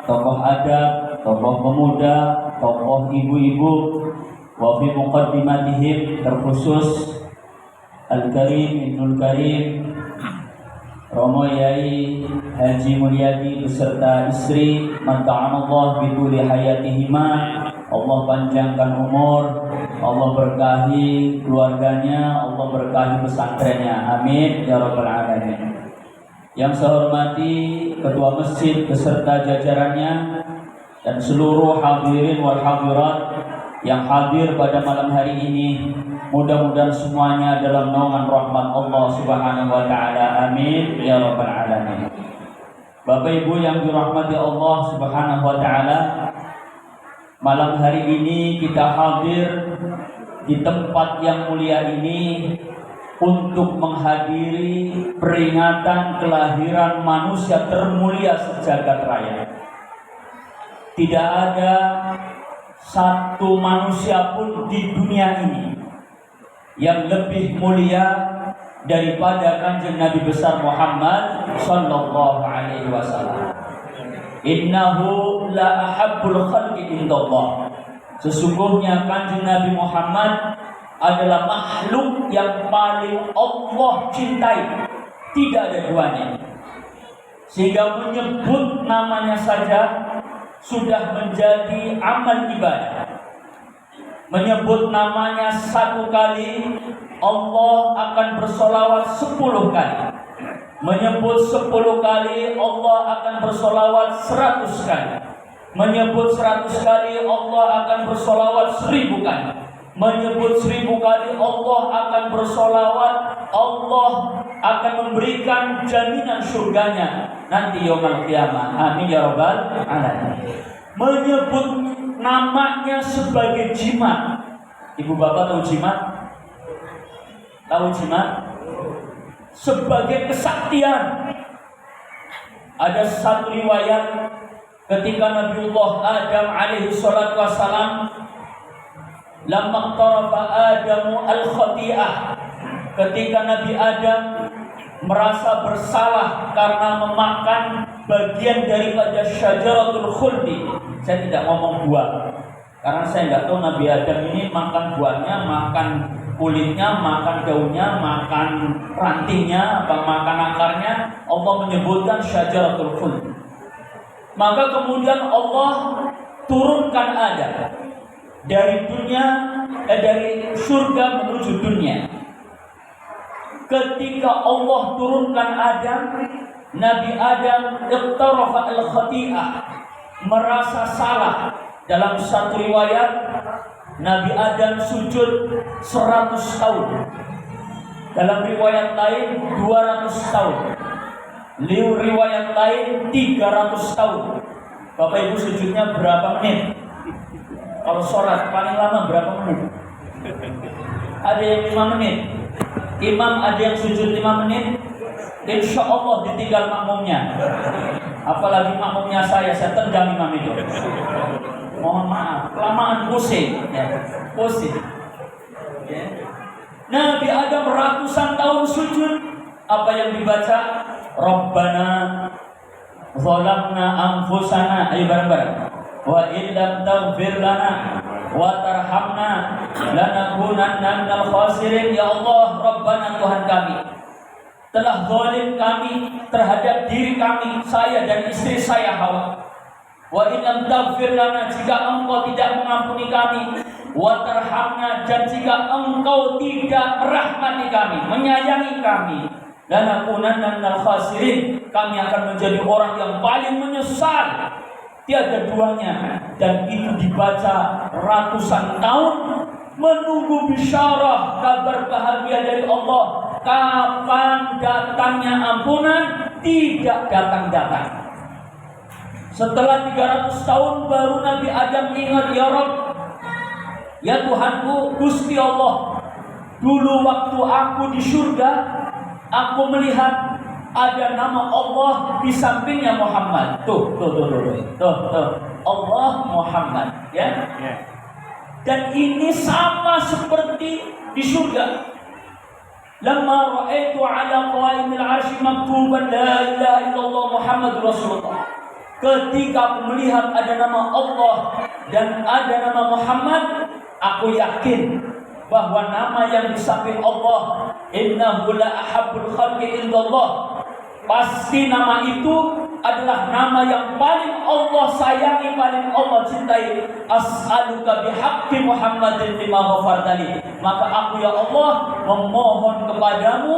tokoh adat, tokoh pemuda, tokoh ibu-ibu, wa fi muqaddimatihim terkhusus Al-Karim Ibnul Karim Romo Yai Haji Mulyadi beserta istri, mata'anallah bituli hayatihima, Allah panjangkan umur, Allah berkahi keluarganya, Allah berkahi pesantrennya, amin ya rabbal alamin. Yang saya hormati Ketua Masjid beserta jajarannya dan seluruh hadirin wal hadirat yang hadir pada malam hari ini, mudah-mudahan semuanya dalam naungan rahmat Allah Subhanahu wa taala, amin ya rabbal alamin. Bapak Ibu yang dirahmati Allah Subhanahu wa taala, malam hari ini kita hadir di tempat yang mulia ini untuk menghadiri peringatan kelahiran manusia termulia sejagat raya. Tidak ada satu manusia pun di dunia ini yang lebih mulia daripada Kanjeng Nabi besar Muhammad sallallahu alaihi wasallam. Innahu la ahabbul khalqi indallah. Sesungguhnya Kanjeng Nabi Muhammad adalah makhluk yang paling Allah cintai, tidak ada duanya. Sehingga menyebut namanya saja sudah menjadi amal ibadah. Menyebut namanya satu kali, Allah akan bersolawat 10 kali. Menyebut 10 kali, Allah akan bersolawat 100 kali. Menyebut 100 kali, Allah akan bersolawat 1000 kali. Menyebut 1000 kali, Allah akan bersolawat, Allah akan memberikan jaminan surganya nanti yaumul qiyamah, amin ya rabbal alamin. Menyebut namanya sebagai jimat. Ibu bapak tahu jimat? Tahu jimat? Sebagai kesaktian. Ada satu riwayat ketika Nabiullah Adam alaihi salatu wassalam, lamma qarafa Adamu al-khati'ah, ketika Nabi Adam merasa bersalah karena memakan bagian daripada syajaratul khuldi. Saya tidak ngomong buah karena saya nggak tahu Nabi Adam ini makan buahnya, makan kulitnya, makan daunnya, makan rantingnya, apa makan akarnya. Allah menyebutkan syajaratul khuldi. Maka kemudian Allah turunkan Adam dari dari surga menuju dunia. Ketika Allah turunkan Adam, Nabi Adam iqtarafa al-khati'ah, merasa salah. Dalam satu riwayat Nabi Adam sujud 100 tahun. Dalam riwayat lain 200 tahun. Riwayat lain 300 tahun. Bapak Ibu sujudnya berapa menit? Kalau sholat paling lama berapa menit? Ada yang 5 menit. Imam ada yang sujud 5 menit. Insya Allah ditinggal makmumnya. Apalagi makmumnya saya tendang imam itu. Mohon maaf, kelamaan pusing. Pusing. Nabi Adam ratusan tahun sujud. Apa yang dibaca? Rabbana zalamna anfusana. Ayo bareng-bareng. Wa illam taghfir lana wa tarhamna lanakunanna minal khasirin. Ya Allah, Rabbana Tuhan kami, telah zalim kami terhadap diri kami, saya dan istri saya Hawa. Wa illam taghfir lana, jika Engkau tidak mengampuni kami, wa tarhamna, dan jika Engkau tidak merahmati kami, menyayangi kami, lanakunanna minal khasirin, kami akan menjadi orang yang paling menyesal. Tiada duanya. Dan itu dibaca ratusan tahun, menunggu bisyarah, kabar bahagia dari Allah. Kapan datangnya ampunan? Tidak datang-datang. Setelah 300 tahun baru Nabi Adam ingat, ya Rabb, ya Tuhanku, Gusti Allah, dulu waktu aku di surga, aku melihat ada nama Allah di sampingnya Muhammad. Tuh. Allah Muhammad, ya. Dan ini sama seperti di surga. Lamma ra'aitu 'ala qa'imil 'arsy maktuban la ilaha illallah Muhammadur Rasulullah. ketika aku melihat ada nama Allah dan ada nama Muhammad, aku yakin bahwa nama yang di samping Allah, innahu la ahabbul khalqi indallah, pasti nama itu adalah nama yang paling Allah sayangi, paling Allah cintai. As'aluka bihaqqi Muhammadin lima ghafartali. Maka aku ya Allah memohon kepadamu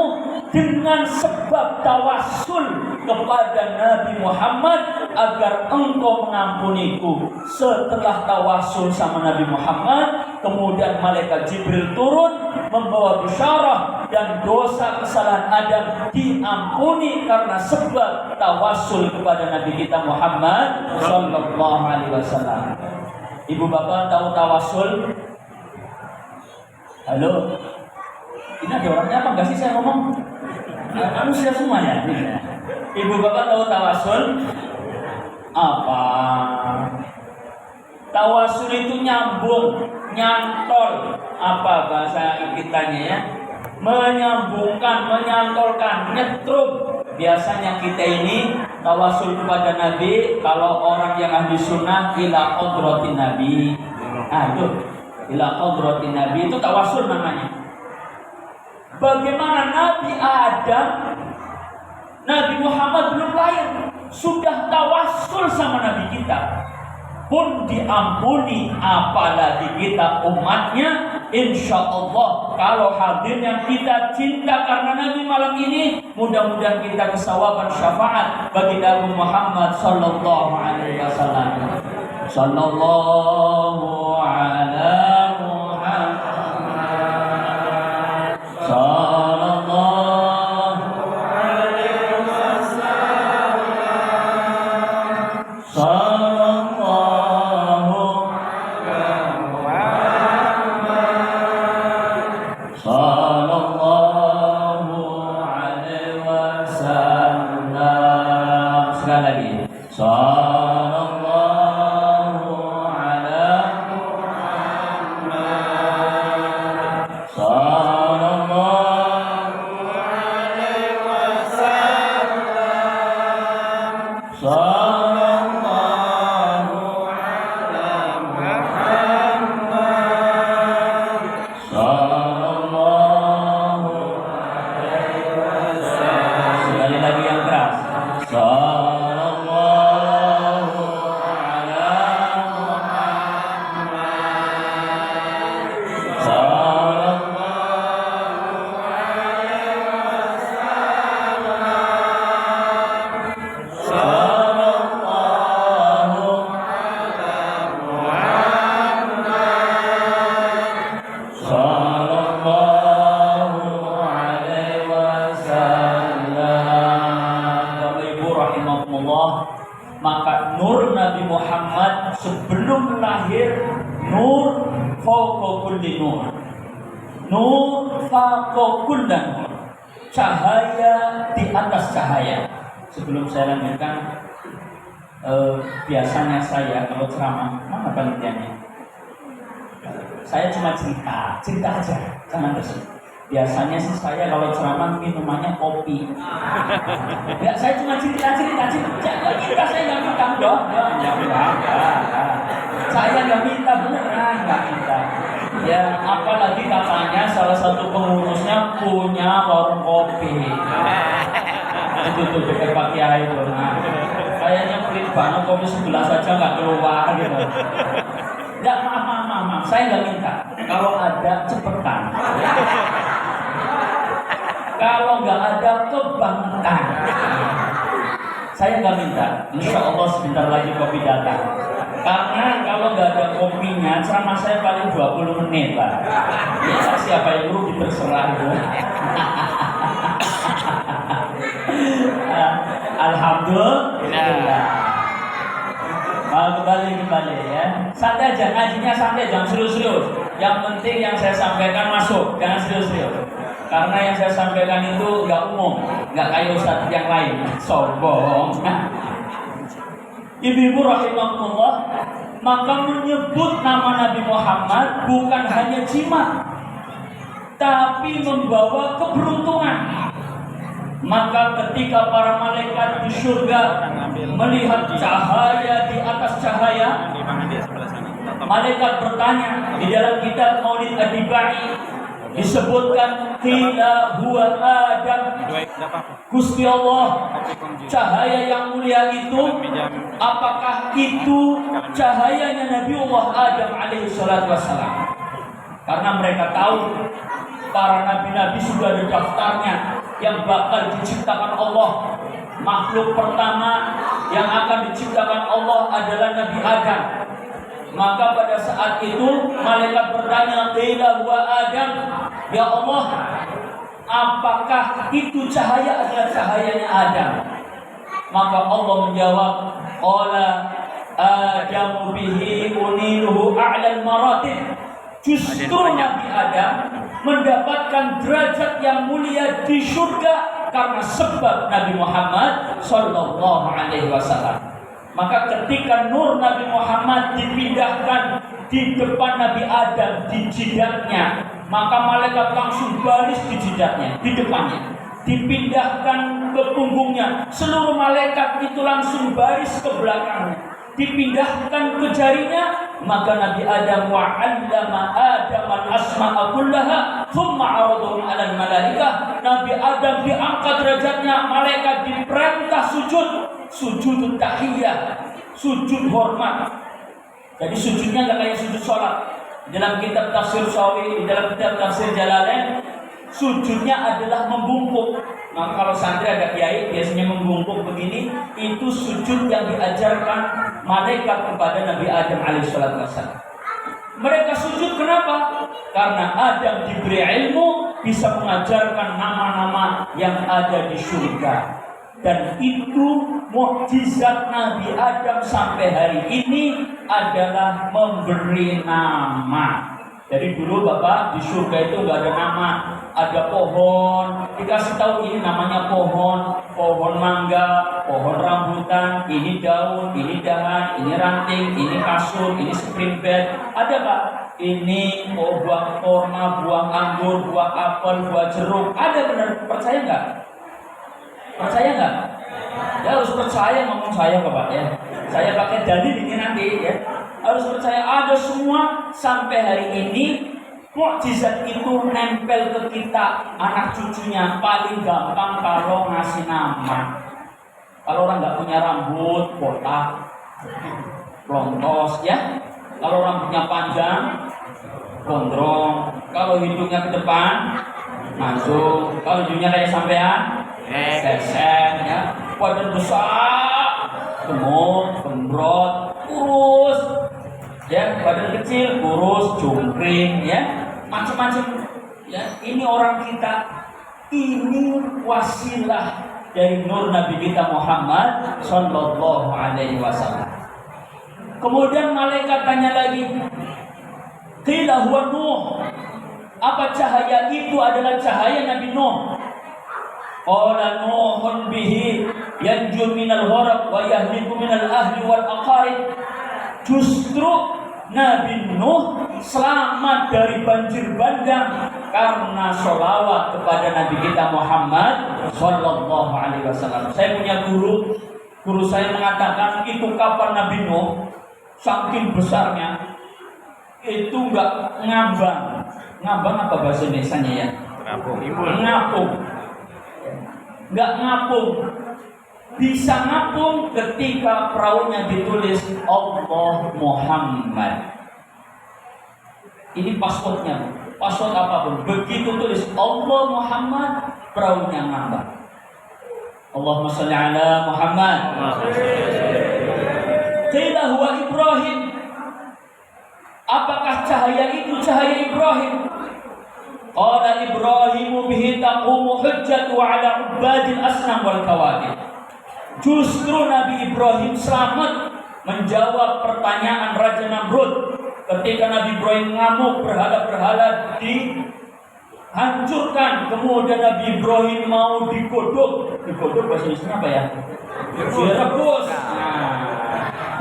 dengan sebab tawassul kepada Nabi Muhammad agar engkau mengampuniku. Setelah tawassul sama Nabi Muhammad, kemudian malaikat Jibril turun membawa bisyarah dan dosa kesalahan Adam diampuni karena sebab tawassul kepada Nabi kita Muhammad sallallahu alaihi wasallam. Ibu bapak tahu tawassul? Halo? Ini ada orangnya apa enggak sih saya ngomong? Manusia semua ya? Ibu bapak tahu tawassul? Apa? Tawassul itu nyambung, nyantol. Apa bahasa kitanya ya? Menyambungkan, menyantolkan, nyetrum. Biasanya kita ini tawasul kepada Nabi, kalau orang yang ahli sunnah ila hadratin Nabi. Aduh, ila hadratin Nabi itu tawasul namanya. Bagaimana Nabi Adam, Nabi Muhammad belum lahir, sudah tawasul sama Nabi kita, pun diampuni, apalagi kita umatnya. Insya Allah kalau hadirnya kita cinta karena Nabi malam ini, mudah-mudahan kita kesawaban syafaat bagi Nabi Muhammad sallallahu alaihi wasallam. Sallallahu ala Muhammad sallallahu alaihi wasallam. Maka nur Nabi Muhammad sebelum lahir nur fauqa kulli nur, nur fauqa kulli nur, cahaya di atas cahaya. Sebelum saya lanjutkan, biasanya saya kalau ceramah, mana penelitiannya? Saya cuma cerita aja, jangan tersebut. Biasanya sih saya kalau ceramah minumannya kopi. Ya, saya cuma cerita. Jangan minta, saya nggak minta dong. Saya nggak minta beneran, nggak minta. Ya, apalagi katanya salah satu pengurusnya punya warung kopi. Itu tuh dekat Pak Kiai itu. Nah, kayaknya pelit banget, kopi segelas saja nggak keluar gitu. Ya, maaf, saya nggak minta. Kalau ada cepetan. Kalau nggak ada kebangetan, saya nggak minta. Insya Allah sebentar lagi kopi datang. Karena kalau nggak ada kopinya, ceramah saya paling 20 menit lah. Ya, siapa yang rugi terserah itu. Alhamdulillah. Kembali ya. Santai aja, ngajinya santai, jangan serius-serius. Yang penting yang saya sampaikan masuk, jangan serius-serius. Karena yang saya sampaikan itu nggak umum, nggak kayak ustadz yang lain, sombong. Ibu-ibu rahimahullah, maka menyebut nama Nabi Muhammad bukan hanya jimat, tapi membawa keberuntungan. Maka ketika para malaikat di surga melihat cahaya di atas cahaya, malaikat bertanya. Di dalam kitab Maulid Ad-Dibai disebutkan qila huwa Adam. Gusti Allah, cahaya yang mulia itu, apakah itu cahayanya Nabiullah Adam alaihi salatu wassalam? Karena mereka tahu para nabi-nabi sudah ada daftarnya yang bakal diciptakan Allah. Makhluk pertama yang akan diciptakan Allah adalah Nabi Adam. Maka pada saat itu malaikat bertanya, qila huwa Adam, ya Allah, apakah itu cahaya adalah cahayanya Adam? Maka Allah menjawab, qala Adamu bihi uniluhu a'lal maratib. Justru Nabi Adam mendapatkan derajat yang mulia di surga karena sebab Nabi Muhammad sallallahu alaihi wasallam. Maka ketika nur Nabi Muhammad dipindahkan di depan Nabi Adam di jidatnya, maka malaikat langsung baris di jidatnya, di depannya. Dipindahkan ke punggungnya, seluruh malaikat itu langsung baris ke belakangnya. Dipindahkan ke jarinya, maka Nabi Adam wa'allama Adam al-asma'a kullaha thumma 'aradahum 'alal malaikah. Nabi Adam diangkat derajatnya, malaikat diperintah sujud tahiyyah, sujud hormat. Jadi sujudnya enggak kayak sujud salat. Dalam kitab tafsir Sawi, dalam kitab tafsir Jalalain, sujudnya adalah membungkuk. Maka kalau santri ada kiai biasanya membungkuk begini, itu sujud yang diajarkan malaikat kepada Nabi Adam alaihissalam. Mereka sujud kenapa? Karena Adam diberi ilmu, bisa mengajarkan nama-nama yang ada di surga. Dan itu mukjizat Nabi Adam sampai hari ini adalah memberi nama. Jadi dulu Bapak di surga itu nggak ada nama, ada pohon, dikasih tahu ini namanya pohon mangga, pohon rambutan, ini daun, ini dahan, ini ranting, ini kasur, ini spring bed. Ada Pak? Ini buah kurma, buah anggur, buah apel, buah jeruk. Ada benar? Percaya nggak? Percaya nggak? Ya harus percaya ngomong saya Bapak ya. Saya pakai dalil ini nanti ya. Harus percaya ada semua sampai hari ini. Mukjizat itu nempel ke kita, anak cucunya paling gampang kalau ngasih nama. Kalau orang nggak punya rambut, botak, lontos ya. Kalau rambutnya panjang, gondrong. Kalau hidungnya ke depan, masuk. Kalau hidungnya kayak sampean, sesen ya. Badan besar, gemuk, gembrot, kurus. Ya, badan kecil, kurus, jungkring, ya, macam-macam. Ya, ini orang kita, ini wasilah dari nur Nabi kita Muhammad Sallallahu Alaihi Wasallam. Kemudian malaikat tanya lagi, qila huwa Nuh. Apa cahaya itu adalah cahaya Nabi Nuh? Qala Nuhun bihi yanju minal gharq wa yahliku minal ahli wal aqarib. Justru Nabi Nuh selamat dari banjir bandang karena sholawat kepada Nabi kita Muhammad Sallallahu Alaihi Wasallam. Saya punya guru saya mengatakan itu kapan Nabi Nuh saking besarnya itu enggak ngambang apa bahasa Indonesianya ya? Ngapung. Enggak ngapung. Bisa ngapung ketika perahunya ditulis Allah Muhammad. Ini passwordnya, password apapun. Begitu tulis Allah Muhammad, perahunya ngambang. Allahumma sholli ala Muhammad. Qila huwa Ibrahim. Apakah cahaya itu cahaya Ibrahim? Qala Ibrahimu bihi taqumu hujjatu ala ubadil asnam wal kawakib. Justru Nabi Ibrahim selamat menjawab pertanyaan Raja Namrud ketika Nabi Ibrahim ngamuk berhala-berhala dihancurkan. Kemudian Nabi Ibrahim mau digodok bahasa Indonesia apa ya? Direbus.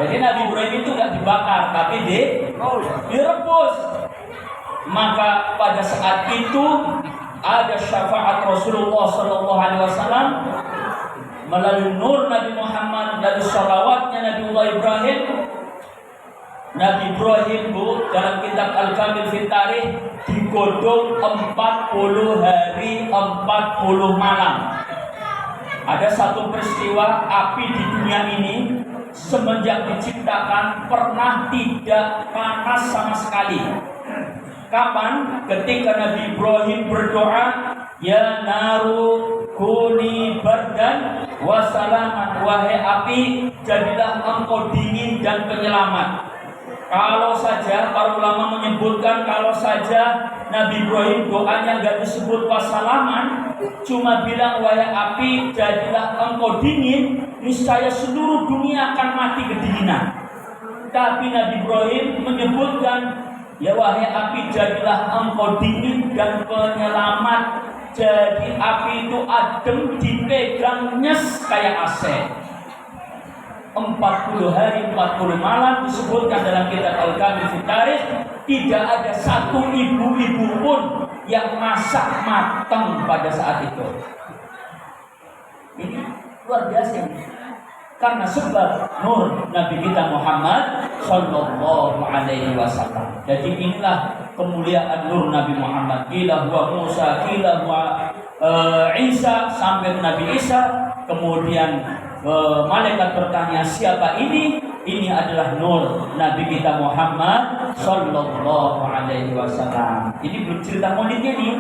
Jadi Nabi Ibrahim itu nggak dibakar tapi direbus. Maka pada saat itu ada syafaat Rasulullah Sallallahu Alaihi Wasallam melalui nur Nabi Muhammad, dari salawatnya Nabiullah Ibrahim. Nabi Ibrahim bu dalam kitab Al-Kamil fi Tarikh digodong 40 hari 40 malam. Ada satu peristiwa api di dunia ini semenjak diciptakan pernah tidak panas sama sekali. Kapan? Ketika Nabi Ibrahim berdoa, ya naru kuni bardan wa salaman, wahai api jadilah engkau dingin dan penyelamat. Kalau saja para ulama menyebutkan, kalau saja Nabi Ibrahim doanya nggak disebut wasalaman, cuma bilang wahai api jadilah engkau dingin, niscaya seluruh dunia akan mati kedinginan. Tapi Nabi Ibrahim menyebutkan, ya wahai api jadilah engkau dingin dan penyelamat. Jadi api itu adem, dipegang nyes kayak AC. 40 hari 40 malam disebutkan dalam kitab Al-Kamil fi Tarikh, tidak ada satu ibu-ibu pun yang masak matang pada saat itu. Ini luar biasa. Karena sebab nur Nabi kita Muhammad Sallallahu Alaihi Wasallam. Jadi inilah kemuliaan nur Nabi Muhammad. Qila huwa Musa, qila huwa Isa, sampai Nabi Isa. Kemudian malaikat bertanya, siapa ini? Ini adalah nur Nabi kita Muhammad Sallallahu Alaihi Wasallam. Ini belum cerita maulidnya nih,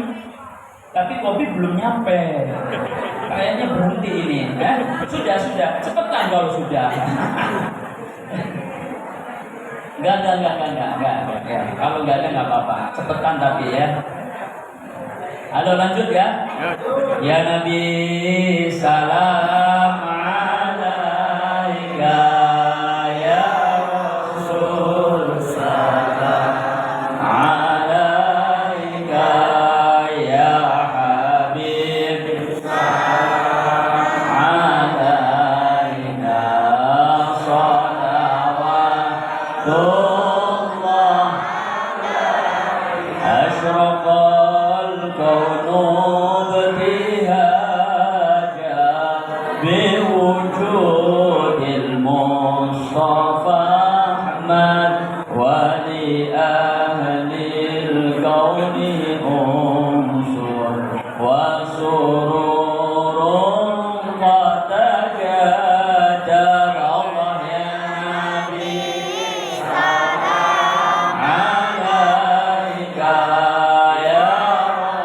tapi kopi belum nyampe. Kayaknya berhenti ini. Sudah, cepetan kalau sudah. Enggak. Kalau enggak ada nggak apa-apa. Cepetan tapi ya. Halo, lanjut ya. Ya Nabi, salam alaika, ya Rasul, salam alaika, ya Habib, salam alaika, salawatullah, asyraqal kaunu btihaja biwujudil Mustafa Ahmad wa li ahlil kauni unsur wa sururun qad tajadar. Allah ya Nabi, salam alaika, ya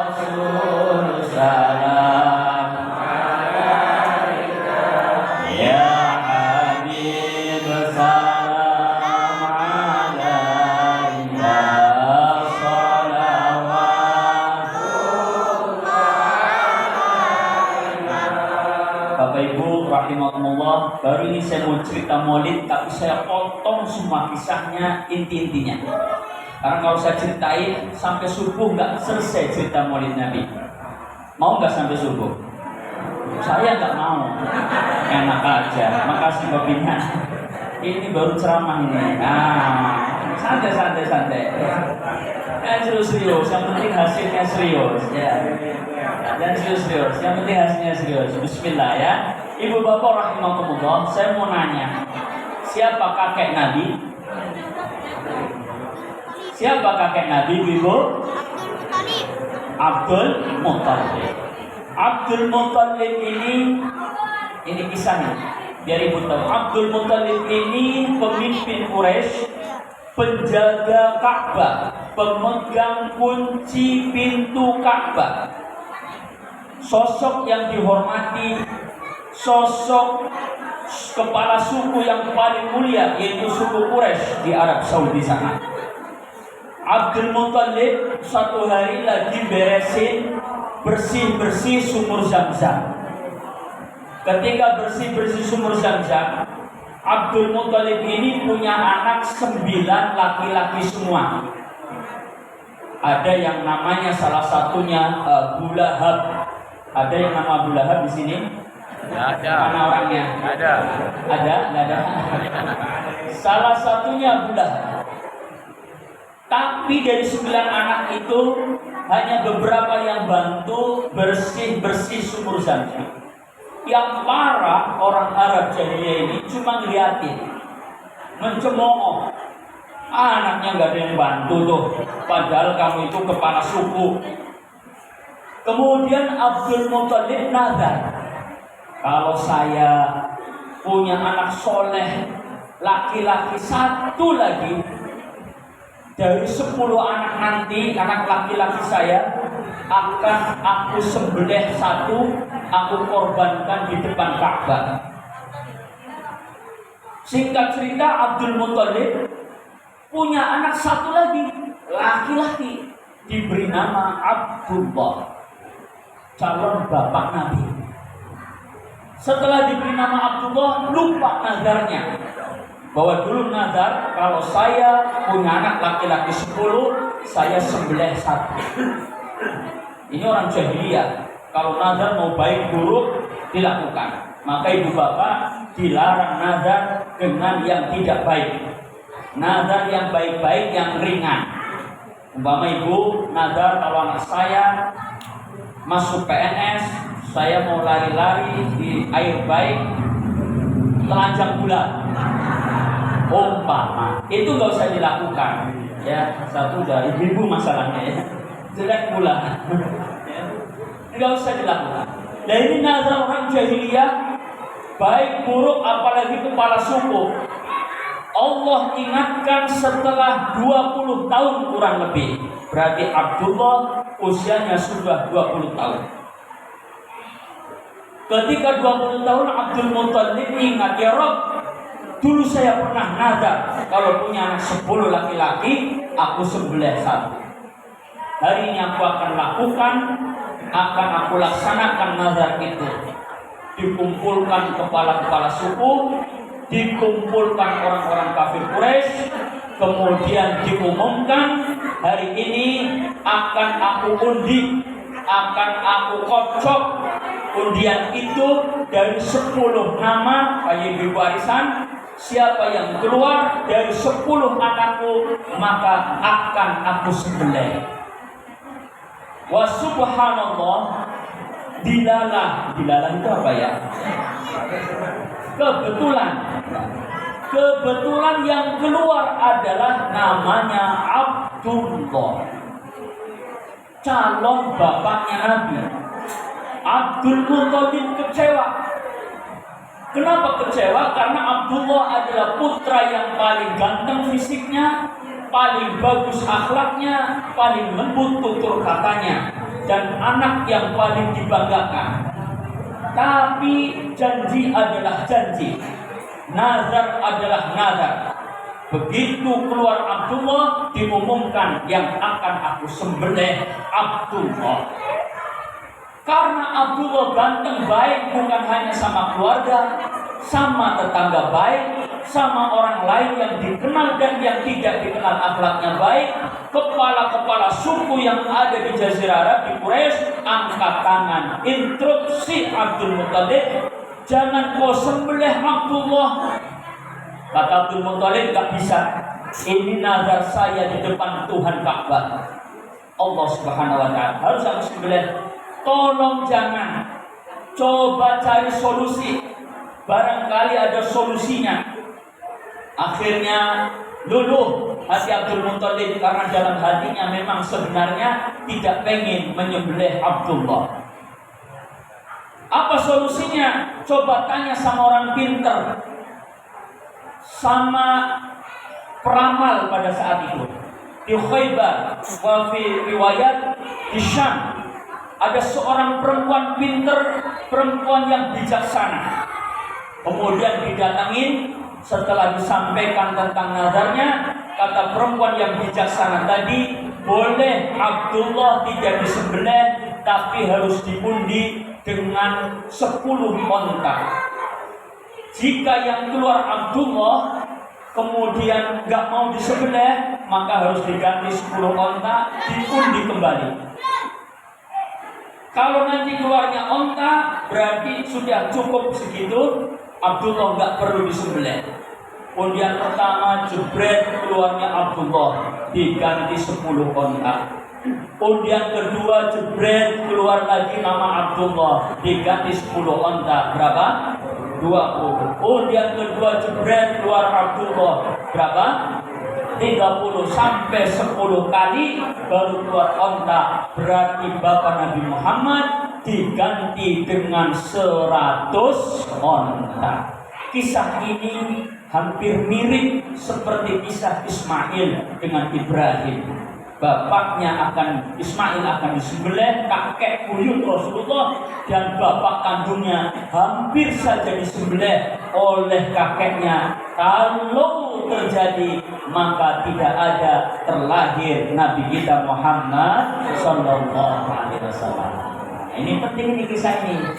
Rasul, salam alaika, ya Habib, salam alaika, salawatullah. Bapak Ibu rahimakumullah, baru ini saya mau cerita maulid, tapi saya potong semua kisahnya, inti-intinya. Karena kalau saya ceritain sampai subuh nggak selesai cerita maulid Nabi. Mau nggak sampai subuh? Saya nggak mau. Enak aja. Makasih kopinya. Ini baru ceramah ini. Santai. Serius. Yang penting hasilnya serius. Ya. Dan serius. Yang penting hasilnya serius. Bismillah ya. Ibu bapak rahimakumullah, saya mau nanya, siapa kakek Nabi? Siapa kakek Nabi, Ibu? Abdul Muttalib. Abdul Muttalib ini kisahnya. Biar Ibu tahu, Abdul Muttalib ini pemimpin Quraisy, penjaga Ka'bah, pemegang kunci pintu Ka'bah. Sosok yang dihormati, sosok kepala suku yang paling mulia, yaitu suku Quraisy di Arab Saudi sana. Abdul Muttalib satu hari lagi bersih-bersih sumur Zam-Zam. Ketika bersih-bersih sumur Zam-Zam, Abdul Muttalib ini punya anak 9 laki-laki semua. Ada yang namanya salah satunya Abu Lahab. Ada yang nama Abu Lahab di sini? Ada. Mana orangnya? Ada. Ada? Nggak ada. Salah satunya Abu Lahab. Tapi dari 9 anak itu hanya beberapa yang bantu bersih-bersih sumur Zamzam. Yang parah orang Arab jahiliyah ini cuma ngeliatin, mencemooh. Anaknya nggak ada yang bantu tuh, padahal kamu itu kepala suku. Kemudian Abdul Muthalib nazar, kalau saya punya anak soleh laki-laki satu lagi dari 10 anak nanti, anak laki-laki saya akan aku sembelih satu, aku korbankan di depan Ka'bah. Singkat cerita, Abdul Muthalib punya anak satu lagi laki-laki, diberi nama Abdullah, calon bapak Nabi. Setelah diberi nama Abdullah, lupa nazarnya, bahwa dulu nazar kalau saya punya anak laki-laki 10, saya sembelih satu. Ini orang jahiliyah, kalau nazar mau baik buruk dilakukan. Maka ibu bapak dilarang nazar dengan yang tidak baik. Nazar yang baik-baik, yang ringan. Umpama ibu nazar, kalau anak saya masuk PNS, saya mau lari-lari di air baik telanjang bulan. Umpama itu nggak usah dilakukan, ya. Satu dari ibu masalahnya, ya, jelek pula, nggak usah dilakukan. Nah, ini nazar orang jahiliyah, baik buruk apalagi kepala suku. Allah ingatkan setelah 20 tahun kurang lebih. Berarti Abdullah usianya sudah 20 tahun. Ketika 20 tahun Abdul Muthalib ingat, ya Rabb, dulu saya pernah nazar kalau punya anak 10 laki-laki, aku sembelih satu. Hari ini aku akan lakukan, akan aku laksanakan nazar itu. Dikumpulkan kepala-kepala suku, dikumpulkan orang-orang kafir Quraisy, kemudian diumumkan, hari ini akan aku undi, akan aku kocok. Undian itu dari 10 nama kayak warisan, siapa yang keluar dari 10 anakku maka akan aku sembelih. Wa subhanallah, dilalah itu apa ya? Kebetulan yang keluar adalah namanya Abdullah, calon bapaknya Nabi. Abdul Muthalib kecewa. Kenapa kecewa? Karena Abdullah adalah putra yang paling ganteng fisiknya, paling bagus akhlaknya, paling lembut tutur katanya, dan anak yang paling dibanggakan. Tapi janji adalah janji, nazar adalah nazar. Begitu keluar Abdullah, diumumkan yang akan aku sembelih Abdullah. Karena Abdullah ganteng baik, bukan hanya sama keluarga, sama tetangga baik, sama orang lain yang dikenal dan yang tidak dikenal akhlaknya baik. Kepala-kepala suku yang ada di Jazirah Arab, di Quraisy, angkat tangan, instruksi Abdul Muthalib, jangan kau sembelih Abdullah. Kata Abdul Muthalib, gak bisa, ini nazar saya di depan Tuhan Ka'bah, Allah Subhanahu wa Ta'ala, harus aku sembelih. Tolong jangan, coba cari solusi, barangkali ada solusinya. Akhirnya luluh hati Abdul Muthalib, karena dalam hatinya memang sebenarnya tidak pengen menyembelih Abdullah. Apa solusinya? Coba tanya sama orang pinter, sama peramal pada saat itu. Di Khaybar, wa fi riwayat di Syam, ada seorang perempuan pinter, perempuan yang bijaksana. Kemudian didatangin, setelah disampaikan tentang nazarnya, kata perempuan yang bijaksana tadi, boleh Abdullah tidak disembelih, tapi harus diundi dengan 10 onta. Jika yang keluar Abdullah kemudian gak mau disembelih, maka harus diganti 10 onta, diundi kembali. Kalau nanti keluarnya onta, berarti sudah cukup segitu, Abdullah nggak perlu disembelih. Undian pertama jebret keluarnya Abdullah, diganti 10 kontak. Undian kedua jebret keluar lagi nama Abdullah, diganti 10 kontak. Berapa? 20. Undian kedua jebret keluar Abdullah, berapa? 30 sampai 10 kali baru keluar onta. Berarti Bapak Nabi Muhammad diganti dengan 100 onta. Kisah ini hampir mirip seperti kisah Ismail dengan Ibrahim. Bapaknya Ismail akan disembelih, kakek buyut Rasulullah dan bapak kandungnya hampir saja disembelih oleh kakeknya. Kalau terjadi maka tidak ada terlahir Nabi kita Muhammad Sallallahu Alaihi Wasallam. Ini penting nih kisah ini.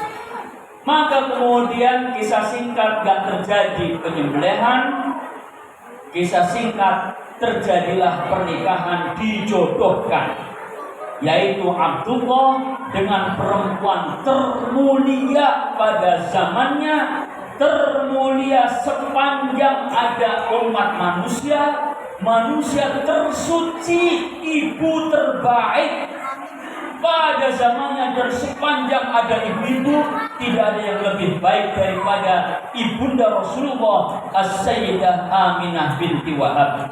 Maka kemudian kisah singkat gak terjadi penyembelihan, kisah singkat terjadilah pernikahan, dijodohkan, yaitu Abdullah dengan perempuan termulia pada zamannya, termulia sepanjang ada umat manusia, manusia tersuci, ibu terbaik pada zamannya, dan sepanjang ada ibu-ibu tidak ada yang lebih baik daripada ibunda Rasulullah, As-Sayyidah Aminah binti Wahab.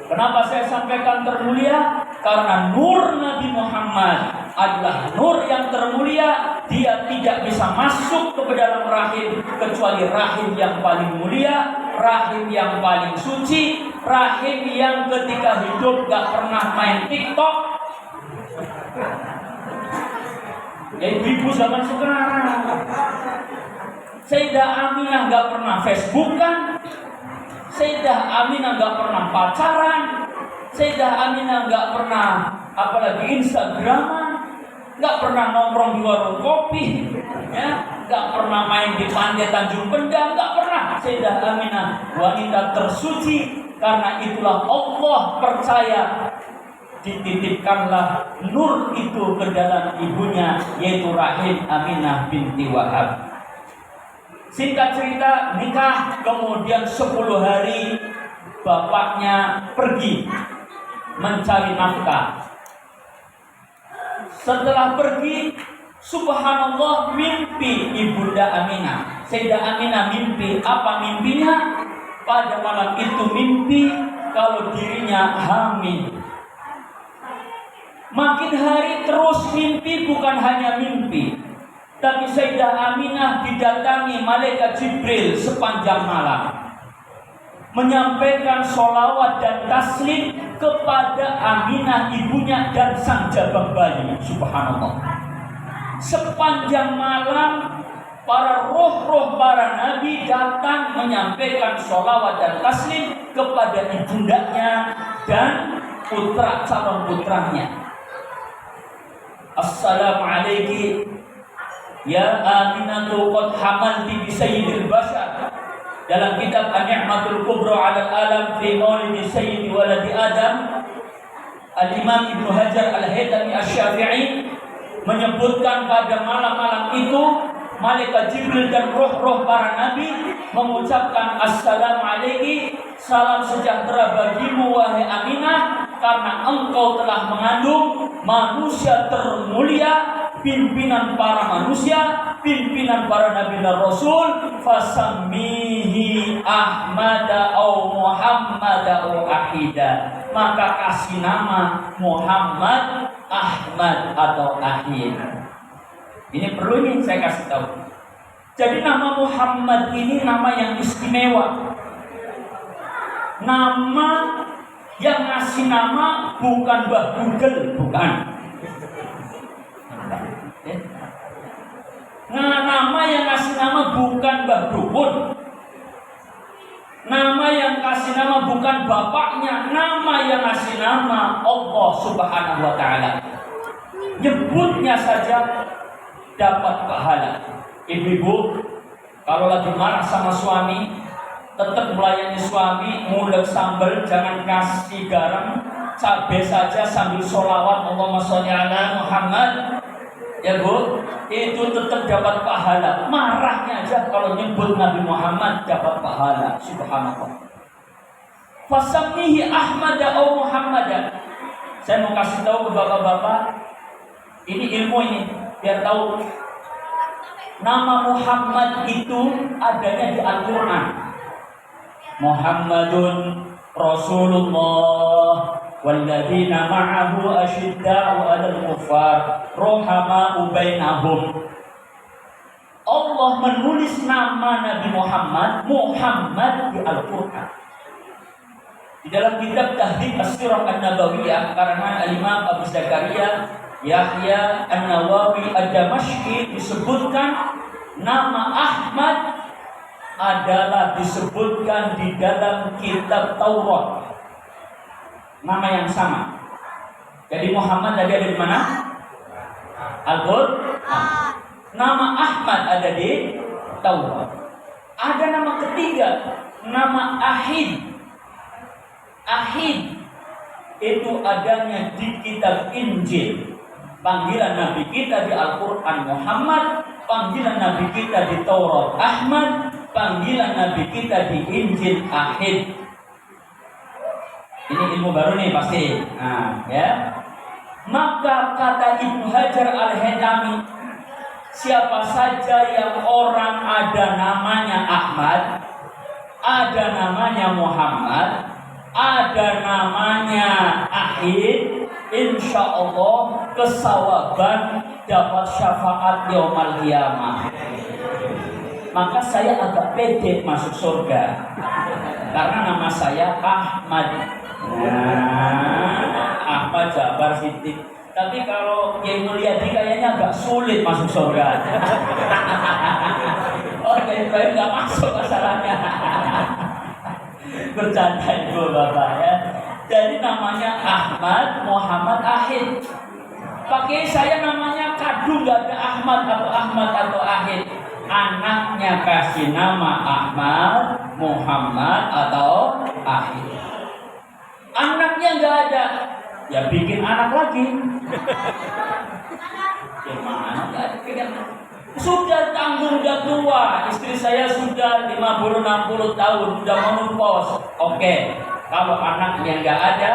Kenapa saya sampaikan termulia? Karena nur Nabi Muhammad adalah nur yang termulia. Dia tidak bisa masuk ke dalam rahim kecuali rahim yang paling mulia, rahim yang paling suci, rahim yang ketika hidup gak pernah main TikTok. Ya ibu zaman sekarang, Sayyidah Aminah gak pernah Facebookan, Sayyidah Aminah gak pernah pacaran, Sayyidah Aminah gak pernah apalagi Instagraman, gak pernah nongkrong di warung kopi, ya, gak pernah main di pantai Tanjung Pendang, gak pernah. Sayyidah Aminah wanita tersuci. Karena itulah Allah percaya dititipkanlah nur itu ke dalam ibunya, yaitu rahim Aminah binti Wahab. Singkat cerita, nikah, kemudian 10 hari bapaknya pergi mencari nafkah. Setelah pergi, subhanallah, mimpi ibunda Aminah. Sayyidah Aminah mimpi. Apa mimpinya? Pada malam itu mimpi kalau dirinya hamil. Makin hari terus mimpi, bukan hanya mimpi, tapi Sayyidah Aminah didatangi malaikat Jibril sepanjang malam, menyampaikan sholawat dan taslim kepada Aminah ibunya dan sang jabang bayi. Subhanallah. Sepanjang malam para roh-roh para nabi datang menyampaikan sholawat dan taslim kepada ibundanya dan putra calon putranya. Assalamualaikum ya Aminatu qad hamalti bi sayyidil bashar. Dalam kitab An-Ni'matul Kubra 'ala al-alam fi maulidi sayyidi waladi Adam, Al-Imam Ibnu Hajar Al-Haytami Asy-Syafi'i menyebutkan pada malam-malam itu malaikat Jibril dan roh-roh para nabi mengucapkan Assalamualaikum, salam sejahtera bagimu wahai Aminah, karena engkau telah mengandung manusia termulia, pimpinan para manusia, pimpinan para nabi dan rasul. Fasammihi Ahmada au Muhammada au Ahida, maka kasih nama Muhammad, Ahmad atau Ahid. Ini perlu nih saya kasih tahu. Jadi nama Muhammad ini nama yang istimewa. Nama yang ngasih nama bukan Mbah Google, bukan. Nah, nama yang ngasih nama bukan Mbah Dukun. Nama yang kasih nama bukan bapaknya. Nama yang ngasih nama Allah Subhanahu wa Ta'ala. Nyebutnya saja dapat pahala. Ibu-ibu kalau lagi marah sama suami, tetap melayani suami, ngulek sambal, jangan kasih garam, cabai saja sambil sholawat Allahumma sholli ala Muhammad. Ya Bu, itu tetap dapat pahala. Marahnya aja kalau nyebut Nabi Muhammad dapat pahala. Subhanallah. Fasammihi Ahmad atau Muhammad. Saya mau kasih tahu ke bapak-bapak, ini ilmu ini biar tahu. Nama Muhammad itu adanya di Al-Quran. Muhammadun Rasulullah walladzina ma'ahu asyidda'u 'alal kuffar rahama'u bainahum. Allah menulis nama Nabi Muhammad di Al-Quran. Di dalam kitab Tahdhib As-Sirah An-Nabawiyah karangan Al-Imam Abu Zakaria Yahya An-Nawawi Ad-Damashqi disebutkan nama Ahmad adalah disebutkan di dalam kitab Taurat. Nama yang sama. Jadi Muhammad tadi ada di mana? Al-Quran. Nama Ahmad ada di Taurat. Ada nama ketiga, nama Ahid. Ahid itu adanya di kitab Injil. Panggilan Nabi kita di Al-Quran Muhammad, panggilan Nabi kita di Taurat Ahmad, panggilan Nabi kita di Injil Ahid. Ini ilmu baru nih pasti. Nah, ya. Maka kata Ibnu Hajar Al-Haytami, siapa saja yang orang ada namanya Ahmad, ada namanya Muhammad, ada namanya Ahid, insya Allah kesawaban dapat syafaat yaumul qiyamah. Maka saya agak pede masuk surga karena nama saya Ahmad. Ahmad Jabar Siddiq. Tapi kalau Kiai Mulyadi kayaknya agak sulit masuk surga. Oh, Kiai Ibrahim nggak masuk masalahnya. Bercanda itu Bapak ya. Jadi namanya Ahmad Muhammad Ahid. Pakai saya namanya kadu, nggak ada Ahmad atau Ahid. Anaknya kasih nama Ahmad Muhammad atau Ahid. Anaknya nggak ada, ya bikin anak lagi. Gimana nggak ada bikin? Sudah tanggung, udah tua. Istri saya sudah 50-60 tahun, sudah menopause. Oke, kalau anaknya nggak ada,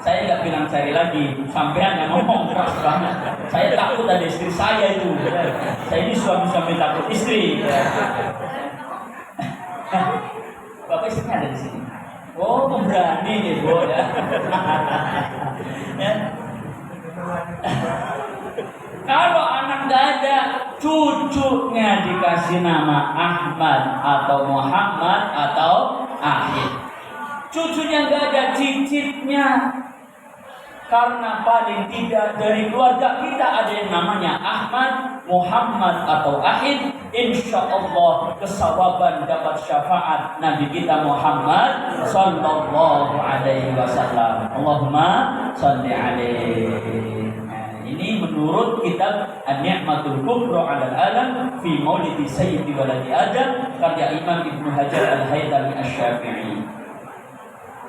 saya nggak bilang cari lagi. Sampean yang ngomong keras banget. Saya takut ada istri saya itu. Saya ini suami takut istri. Bapak istrinya ada di sini. Oh, berani nih, Bu ya. Ya. Kalau anak nggak ada, cucunya dikasih nama Ahmad atau Muhammad atau Ahid. Cucunya nggak ada, cicitnya. Karena paling tidak dari keluarga kita ada yang namanya Ahmad, Muhammad atau Ahid. Insya Allah kesawaban dapat syafaat Nabi kita Muhammad Sallallahu Alaihi Wasallam. Allahumma salli alaihi. Ini menurut kitab An-Ni'matul Kubra 'alal Alam fi Maulidi Sayyidi Waladi Adam karya Imam Ibnu Hajar Al-Haytami Asy-Syafi'i.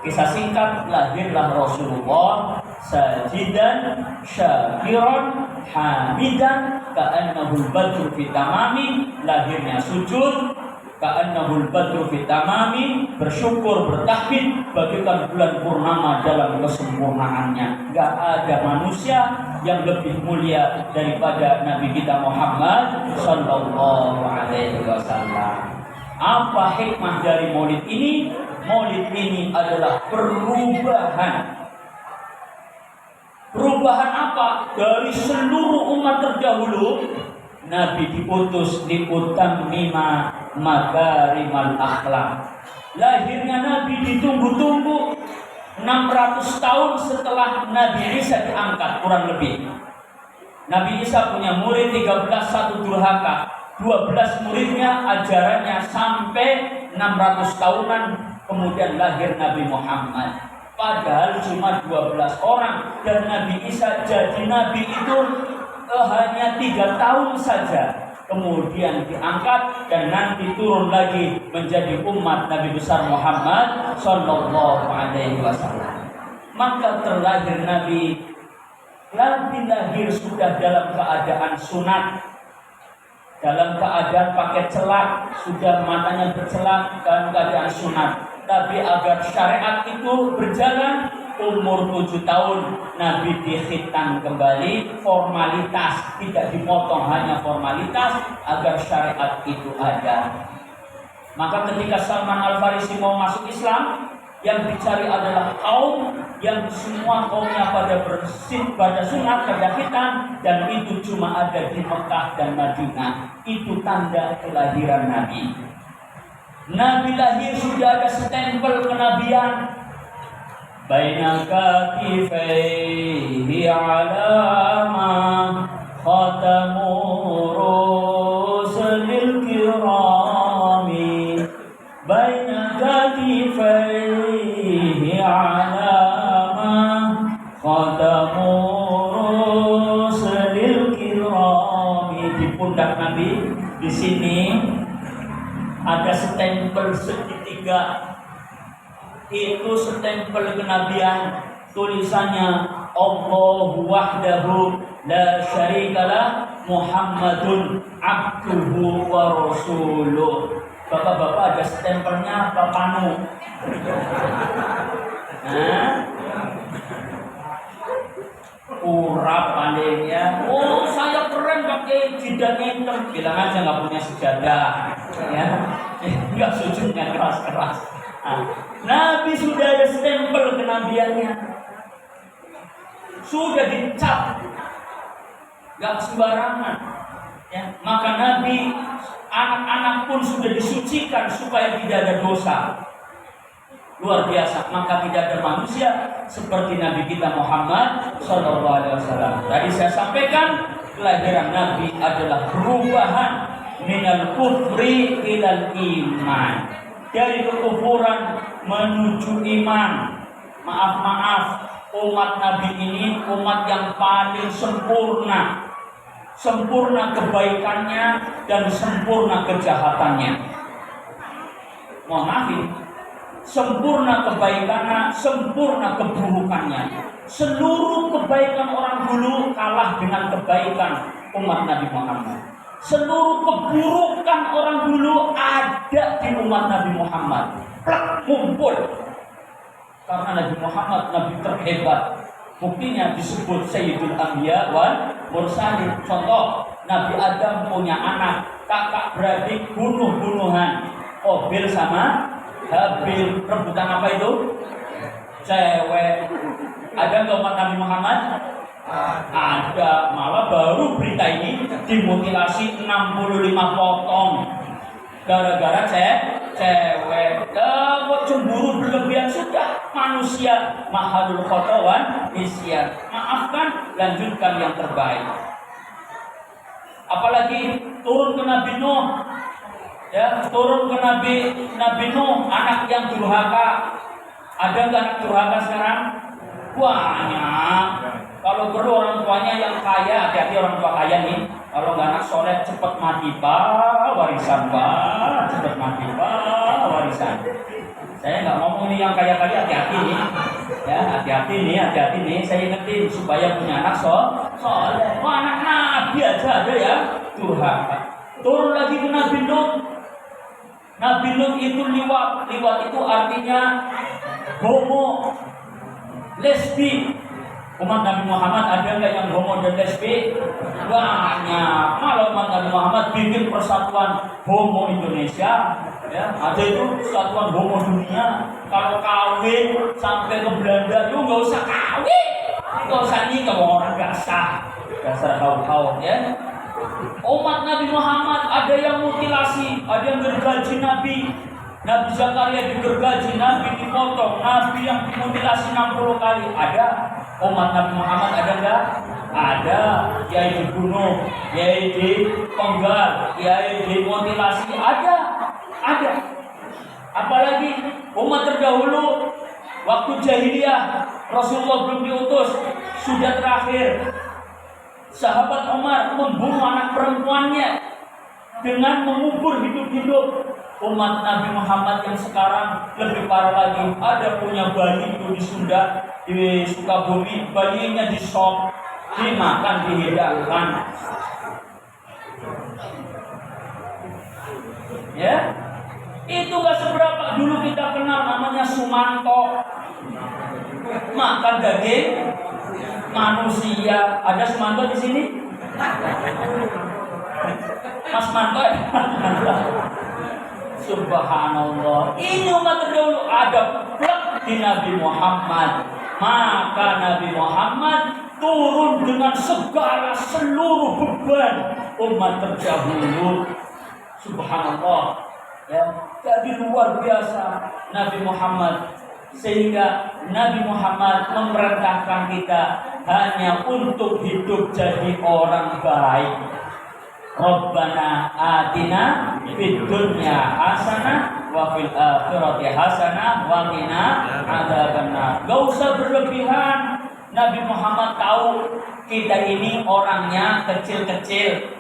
Kisah singkat, lahirlah Rasulullah sajidan syakiran hamidan ka'annahul badru fi tamami. Lahirnya sujud ka'annahul badru fi tamami, bersyukur, bertahmid bagaikan bulan purnama dalam kesempurnaannya. Gak ada manusia yang lebih mulia daripada Nabi kita Muhammad Sallallahu Alaihi Wasallam. Apa hikmah dari maulid ini? Maulid ini adalah perubahan. Perubahan apa? Dari seluruh umat terdahulu, Nabi diutus di utammima makarimal akhlak. Lahirnya Nabi ditunggu-tunggu 600 tahun setelah Nabi Isa diangkat kurang lebih. Nabi Isa punya murid 13, satu durhaka. 12 muridnya ajarannya sampai 600 tahunan kemudian lahir Nabi Muhammad. Padahal cuma 12 orang dan Nabi Isa jadi Nabi itu hanya 3 tahun saja. Kemudian diangkat dan nanti turun lagi menjadi umat Nabi besar Muhammad Sallallahu Alaihi Wasallam. Maka terlahir Nabi Nabi lahir sudah dalam keadaan sunat, dalam keadaan pakai celak, sudah matanya bercelak, dalam keadaan sunat. Tapi agar syariat itu berjalan, umur 7 tahun Nabi dikhitan kembali, formalitas, tidak dipotong, hanya formalitas agar syariat itu ada. Maka ketika Salman Al-Farisi mau masuk Islam, yang dicari adalah kaum yang semua kaumnya pada pada sunat, pada khitan, dan itu cuma ada di Mekah dan Madinah. Itu tanda kelahiran Nabi. Nabi lahir sudah ada stempel kenabian. Baina katifaihi alama khatamu rusulil kirami. Baina katifaihi alama khatamu rusulil kirami. Di pundak Nabi di sini ada stempel segitiga. Itu stempel kenabian, tulisannya Allahu wahdahu la syarikalah Muhammadun abduhu wa rasuluh. Bapak-bapak ada stempelnya apa panu? Urap palingnya. Oh, saya keren pakai jidat hitam. Bilang aja nggak punya sejadah, ya. Nggak sujudnya keras-keras. Nabi sudah ada stempel kenabiannya, sudah dicap, nggak sembarangan. Ya, maka Nabi, anak-anak pun sudah disucikan supaya tidak ada dosa. Luar biasa. Maka tidak ada manusia seperti Nabi kita Muhammad SAW. Tadi saya sampaikan kelahiran Nabi adalah perubahan minal kufri ilal iman, dari kekufuran menuju iman. Maaf, umat Nabi ini umat yang paling sempurna. Sempurna kebaikannya dan sempurna kejahatannya. Mohon maaf, sempurna kebaikannya, sempurna keburukannya. Seluruh kebaikan orang dulu kalah dengan kebaikan umat Nabi Muhammad. Seluruh keburukan orang dulu ada di umat Nabi Muhammad. Kumpul. Karena Nabi Muhammad Nabi terhebat. Buktinya disebut Sayyidul Anbiya wal Mursalin. Contoh, Nabi Adam punya anak, kakak beradik bunuh-bunuhan. Qabil sama Habil, rebutan apa itu? Cewek. Ada nggak umat Nabi Muhammad? Ada. Malah baru berita ini dimutilasi 65 potong gara-gara cewek. Kok cemburu berlebihan? Sudah, manusia mahalul khotawan isyan. Maafkan, lanjutkan yang terbaik. Apalagi turun ke Nabi Nuh, ya, turun ke Nabi Nuh, anak yang durhaka. Ada nggak anak durhaka sekarang? Banyak. Kalau perlu orang tuanya yang kaya, hati-hati orang tua kaya nih. Kalau nggak anak soleh cepat mati, pak, warisan, pak, cepat mati, pak, warisan. Saya nggak ngomong nih yang kaya-kaya, hati-hati nih, ya, hati-hati nih. Saya ingetin supaya punya anak soleh. Oh, anak Nabi aja ada ya, durhaka. Turun lagi ke Nabi Nuh. Nabi Nuh itu liwat itu artinya homo, lesbi. Umat Nabi Muhammad ada nggak yang homo dan lesbi? Banyak. Kalau umat Nabi Muhammad bikin persatuan homo Indonesia, ya, ada itu persatuan homo dunia. Kalau kawin sampai ke Belanda, yuk nggak usah kawin, nggak usah nikah, orang nggak sah, dasar haus ya. Umat Nabi Muhammad ada yang mutilasi, ada yang gergaji Nabi. Nabi Zakaria digergaji, Nabi dipotong, Nabi yang dimutilasi 60 kali. Ada. Umat Nabi Muhammad ada enggak? Ada. Kiai dibunuh, kiai dipenggal, kiai dimutilasi. Ada. Apalagi umat terdahulu waktu jahiliyah, Rasulullah belum diutus, sudah terakhir. Sahabat Umar membunuh anak perempuannya dengan mengubur hidup-hidup. Umat Nabi Muhammad yang sekarang lebih parah lagi. Ada punya bayi itu di Sunda, di Sukabumi, bayinya di shock, dimakan, dihidangkan. Ya, itu gak seberapa. Dulu kita kenal namanya Sumanto, makan daging manusia. Ada Sumanto di sini? Mas Manto ya? Subhanallah. Ini umat terdahulu ada plek di Nabi Muhammad. Maka Nabi Muhammad turun dengan segala seluruh beban umat terdahulu. Subhanallah. Ya, jadi luar biasa Nabi Muhammad, sehingga Nabi Muhammad memerintahkan kita hanya untuk hidup jadi orang baik. Rabbana atina fid dunya hasanah wa fil akhirati hasanah wa qina adzabannar. Gak usah berlebihan. Nabi Muhammad tahu kita ini orangnya kecil-kecil.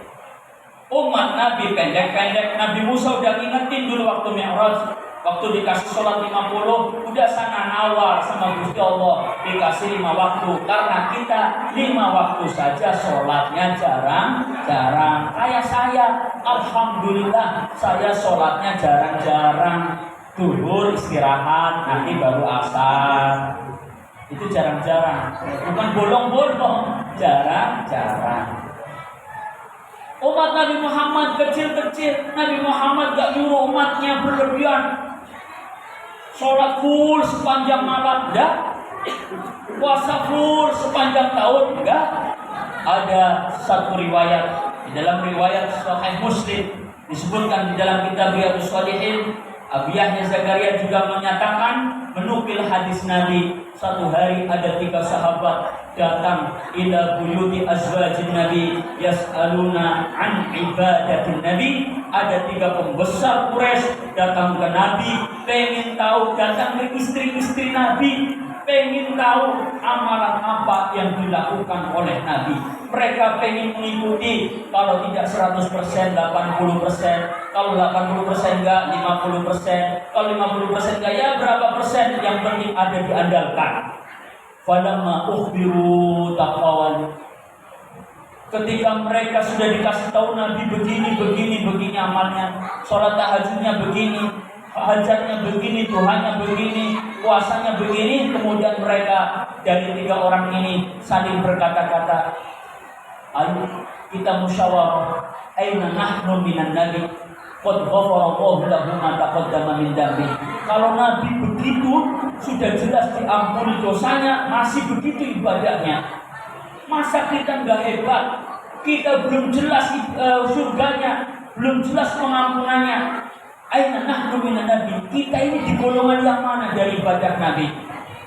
Umat Nabi pendek-pendek. Nabi Musa udah ngingetin dulu waktu Mi'raj, waktu dikasih sholat 50, udah sana nawar sama Gusti Allah, dikasih 5 waktu. Karena kita 5 waktu saja sholatnya jarang-jarang. Kayak saya, alhamdulillah saya sholatnya jarang-jarang. Duhur istirahat, nanti baru asar. Itu jarang-jarang, bukan bolong-bolong, jarang-jarang. Umat Nabi Muhammad kecil-kecil. Nabi Muhammad gak nyuruh umatnya berlebihan. Sholat full sepanjang malam, enggak. Puasa full sepanjang tahun, enggak. Ada satu riwayat, di dalam riwayat Sahih Muslim disebutkan di dalam kitab Riyadhus Shalihin, Abi Yahya Zakaria juga menyatakan, menukil hadis Nabi, satu hari ada 3 sahabat datang ila buyuti azwajin Nabi yas'aluna an ibadatin Nabi. Ada 3 pembesar Quraisy datang ke Nabi, pengen tahu, datang ke istri-istri Nabi, pengen tahu amalan apa yang dilakukan oleh Nabi. Mereka pengen mengikuti, kalau tidak 100%, 80%, kalau 80% enggak, 50%, kalau 50% enggak, ya berapa persen, yang penting ada diandalkan. Falamma ukhbiru taqawan. Ketika mereka sudah dikasih tahu Nabi begini amalnya, sholat tahajudnya begini, hajatnya begini, Tuhannya begini, puasanya begini, kemudian mereka dari 3 orang ini saling berkata-kata, ayo kita musyawarah, aina nahnu minan nabi qad ghafarallahu lahu ma taqaddama min dambi. Kalau Nabi begitu sudah jelas diampuni dosanya, masih begitu ibadahnya, masa kita nggak hebat? Kita belum jelas surganya, belum jelas pengampunannya. Aina nahnu minan nabi, kita ini di golongan yang mana dari ibadah Nabi?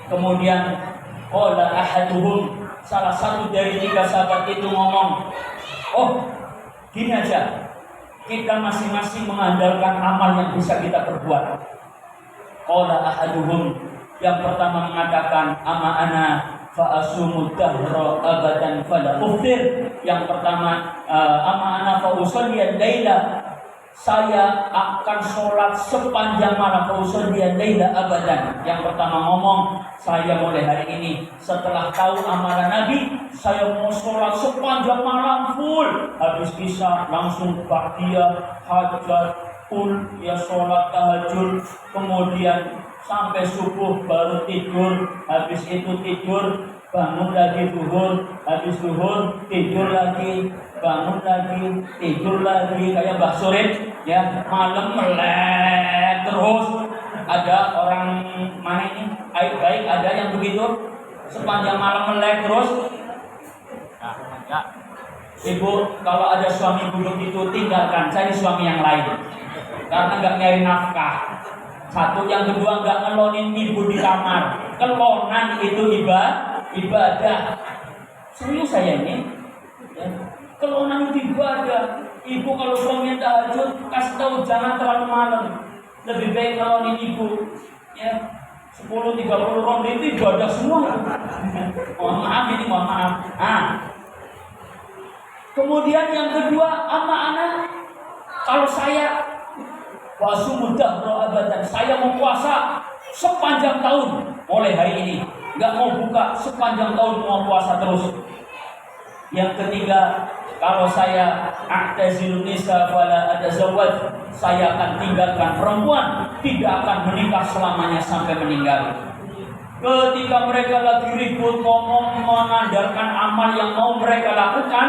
Kemudian qala ahaduhum, salah satu dari 3 sahabat itu ngomong, oh gini aja, kita masing-masing mengandalkan amal yang bisa kita perbuat. Qala ahaduhum, yang pertama mengatakan, ama ana fa asumu dahra abadan fala uftir. Yang pertama, ama ana fa usalli al-laila, saya akan sholat sepanjang malam, fa usalli al-laila abadan. Yang pertama ngomong, saya mulai hari ini setelah tahu amalan Nabi, saya mau sholat sepanjang malam full. Habis isya langsung ba'diyah, hajat, full ya sholat tahajud, kemudian sampai subuh baru tidur, habis itu tidur, bangun lagi duhur, habis duhur tidur lagi, bangun lagi, tidur lagi, kayak Mbah Surip ya, malam melek terus. Ada orang mana ini baik ada yang begitu sepanjang malam melek terus. Ya. Ibu, kalau ada suami begitu tinggalkan, cari suami yang lain, karena nggak nyari nafkah. Satu, yang kedua nggak ngelonin ibu di kamar. Kelonan itu ibadah. Serius saya ini ya. Kelonan itu ibadah. Ibu kalau suami tahajud, kasih tahu jangan terlalu malam, lebih baik ngelonin ibu ya. 10-30 ronde itu ibadah semua. Mohon maaf. Kemudian yang kedua, ama anak, kalau saya wasumu dahra abadan, saya mau puasa sepanjang tahun mulai hari ini, nggak mau buka, sepanjang tahun mau puasa terus. Yang ketiga, kalau saya a'tazilun nisa fala atazawwaj, saya akan tinggalkan perempuan, tidak akan menikah selamanya sampai meninggal. Ketika mereka lagi ribut ngomong mengandalkan amal yang mau mereka lakukan,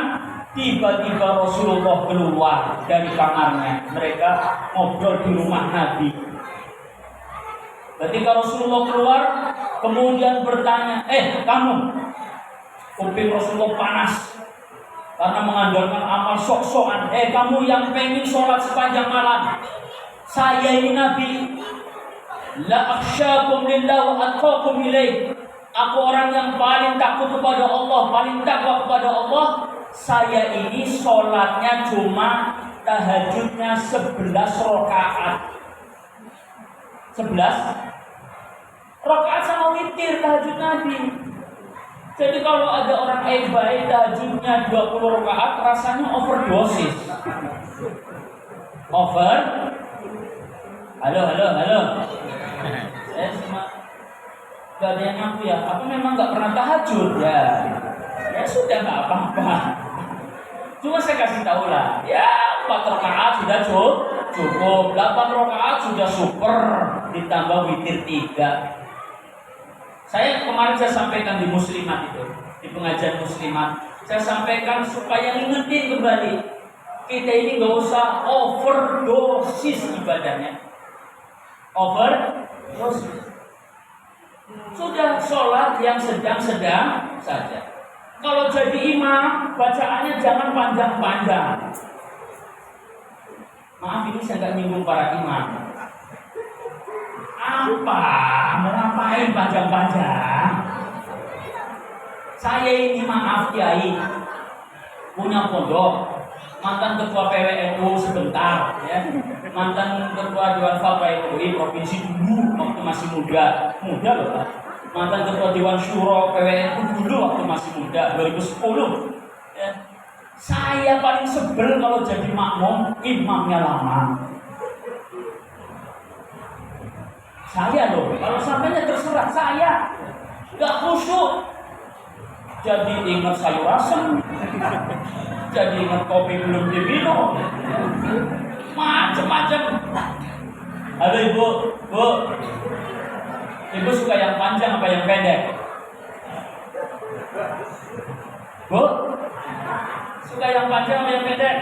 tiba-tiba Rasulullah keluar dari kamarnya. Mereka ngobrol di rumah Nabi. Ketika Rasulullah keluar, kemudian bertanya, kamu, kuping Rasulullah panas karena mengandalkan amal sok-sokan. Kamu yang pengen sholat sepanjang malam, saya ini Nabi, la akhsyakum lillah wa atqakum ilaih. Aku orang yang paling takut kepada Allah, paling takwa kepada Allah. Saya ini sholatnya cuma tahajudnya 11 rakaat. 11 rakaat sama witir tahajud Nabi. Jadi kalau ada orang baik tahajudnya 20 rakaat, rasanya overdosis. Halo. Saya cuma gak ada yang ngaku ya. Aku memang gak pernah tahajud ya. Ya sudah gak apa-apa. Cuma saya kasih tahu lah. Ya 4 rakaat sudah cukup. 8 rakaat sudah super. Ditambah witir 3. Saya kemarin sampaikan di Muslimat itu, di pengajian Muslimat, saya sampaikan supaya ingetin kembali, kita ini gak usah overdosis ibadahnya. Overdosis. Sudah sholat yang sedang-sedang saja. Kalau jadi imam, bacaannya jangan panjang-panjang. Maaf, ini saya nggak nyinggung para imam. Apa? Mau ngapain panjang-panjang? Saya ini maaf Kiai, punya pondok, mantan ketua PWNU sebentar, ya, mantan ketua Dewan Fatwa MUI provinsi dulu waktu masih muda loh Pak. Mantan ketua Dewan Syuro PWNU dulu waktu masih muda 2010. Ya. Saya paling sebel kalau jadi makmum imamnya lama. Saya loh, kalau sampainya terserah saya, gak khusyuk. Jadi ingat sayur asem, jadi ingat kopi belum diminum, macam-macam. Halo ibu, ibu suka yang panjang apa yang pendek? Bu, suka yang panjang apa yang pendek?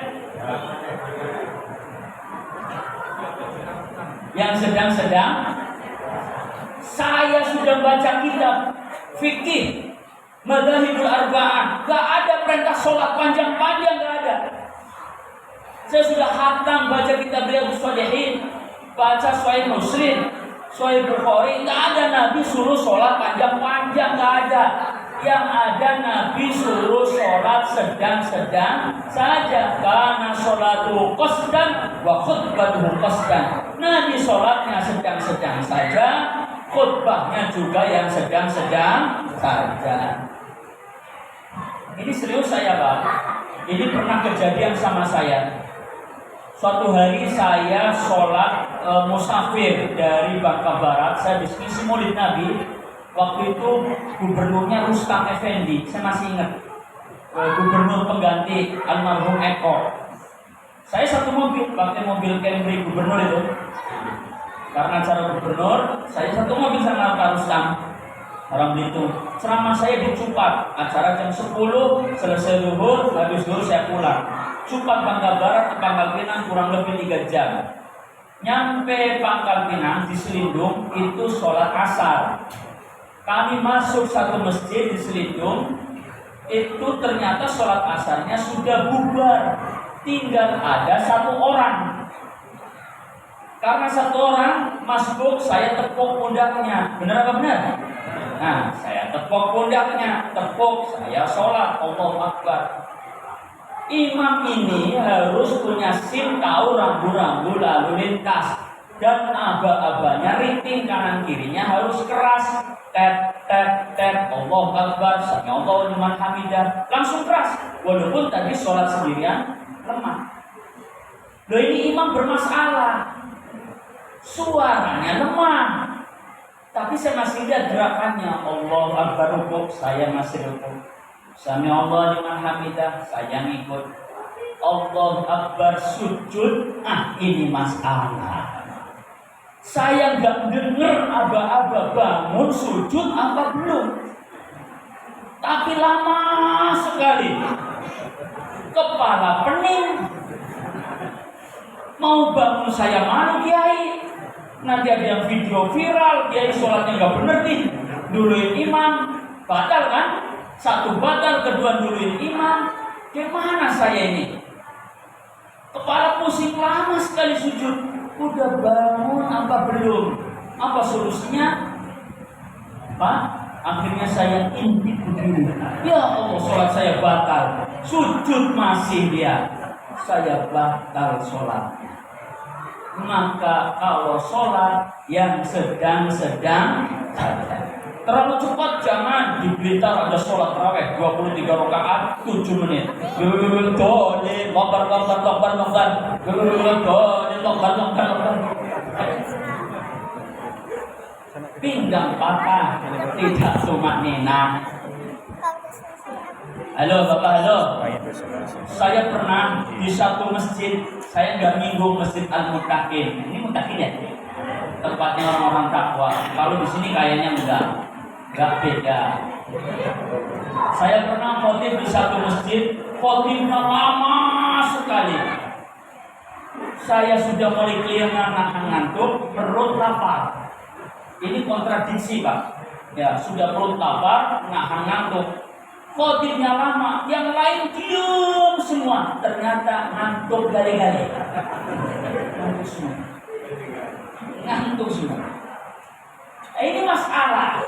Yang sedang-sedang. Saya sudah baca kitab fikih Madzhabul Arba'ah, gak ada perintah sholat panjang-panjang, gak ada. Saya sudah khatam baca kitab Riyadhus Shalihin, baca Sahih Muslim, Sahih Bukhari, gak ada Nabi suruh sholat panjang-panjang, gak ada. Yang ada Nabi suruh sholat sedang-sedang saja. Karena sholatu qasdan wa khutbatuhu qasdan. Nabi sholatnya sedang-sedang saja, khutbahnya juga yang sedang-sedang saja. Ini serius saya Pak. Ini pernah kejadian sama saya. Suatu hari saya sholat musafir dari Bangka Barat. Saya diskusi Maulid Nabi. Waktu itu gubernurnya Rustam Effendi. Saya masih ingat. Gubernur pengganti almarhum Eko. Saya satu mobil, pakai mobil Camry gubernur itu. Karena acara gubernur, saya satu mobil sama Pak Rustam, orang Belitung. Ceramah saya di Cupat, acara jam 10, selesai zuhur, habis zuhur saya pulang. Cupat Bangka Barat ke Pangkal Pinang kurang lebih 3 jam. Nyampe Pangkal Pinang di Selindung itu sholat asar. Kami masuk satu masjid di Selindung, itu ternyata sholat asarnya sudah bubar, tinggal ada 1 orang. Karena 1 orang masbuk, saya tepuk pundaknya. Benar apa benar? Nah, saya tepuk pundaknya, saya sholat, Allahu Akbar. Imam ini harus punya SIM, tahu rambu-rambu lalu lintas. Dan aba-abanya riting kanan kirinya harus keras. Tet, Allahu Akbar, Sami'allahu liman hamidah. Langsung keras, walaupun tadi sholat sendirian lemah. Loh, ini imam bermasalah. Suaranya lemah, tapi saya masih lihat gerakannya. Allahu Akbar, rukuk, saya masih rukuk. Sami Allah liman hamidah, saya ngikut. Allahu Akbar sujud, ini masalah. Saya nggak denger aba-aba bangun sujud apa belum. Tapi lama sekali. Kepala pening. Mau bangun saya malu kiai. Nanti ada yang video viral, kiai sholatnya nggak bener nih. Duluin imam, batal kan? Satu batal, kedua duluin imam. Gimana saya ini? Kepala pusing lama sekali sujud. Udah bangun apa belum? Apa solusinya? Pak, akhirnya saya intip begini. Ya Allah, sholat saya batal. Sujud masih dia. Saya batal sholatnya. Maka kalau sholat yang sedang-sedang saja. Terlalu cepat jangan. Di Blitar ada sholat tarawih 23 rakaat 7 menit. Dolin, lombar. Dolin, lombar. Pinggang patah, tidak cuma nina. Halo Bapak, halo. Saya pernah di satu masjid, saya nggak minggu masjid Al-Mutakin. Ini Mutakin ya? Tempatnya orang-orang takwa. Kalau di sini kayaknya enggak beda. Saya pernah khotib di satu masjid, khotibnya lama sekali. Saya sudah mulai nahan ngantuk, perut lapar. Ini kontradiksi Pak. Ya, sudah perut lapar, nahan ngantuk. Khotibnya lama, yang lain diam semua. Ternyata ngantuk gali-gali. Ngantuk semua. Ini masalah.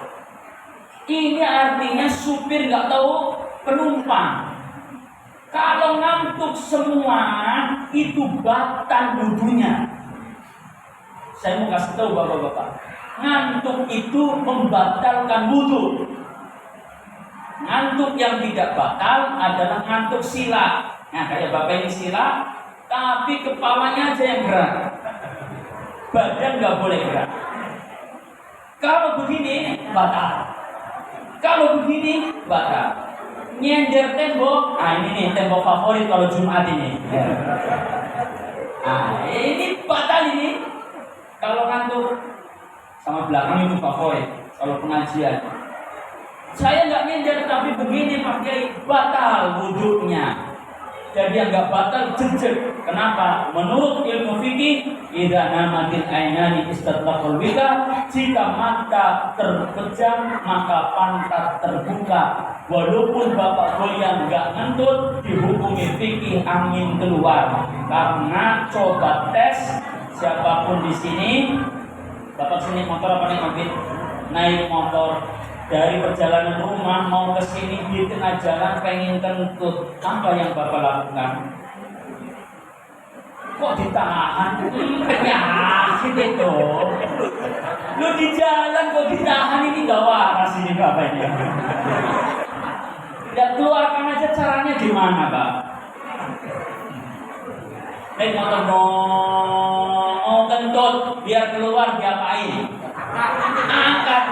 Ini artinya supir nggak tahu penumpang. Kalau ngantuk semua itu batal wudunya. Saya mau kasih tahu bapak-bapak. Ngantuk itu membatalkan wudu. Ngantuk yang tidak batal adalah ngantuk sila. Nah, kayak bapak ini sila, tapi kepalanya aja yang gerak. Badan nggak boleh gerak. Kalau begini batal. Kalau begini batal. Nyender tembok. Ini nih tembok favorit kalau Jumat ini. Ini batal ini. Kalau ngantuk sama belakang itu favorit. Kalau pengajian. Saya nggak nyender tapi begini Pak Kiai batal wudhunya. Jadi yang nggak batal jejek. Kenapa? Menurut ilmu fikih, idza namatil ainani istatlaqal wika, jika mata terpejam maka pantat terbuka. Walaupun bapak goyang nggak ngentut, dihukumi fikih angin keluar. Karena coba tes siapapun di sini, bapak sini motor apa naik mobil? Naik motor. Dari perjalanan rumah mau ke sini di tengah jalan pengen kentut, apa yang bapak lakukan? Kok ditahan? Penyakit itu. Lu di jalan kok ditahan, ini gak waras ini bapaknya. Ya keluarkan aja caranya gimana Pak? Naik motor dong, mau kentut biar keluar diapain? Angkat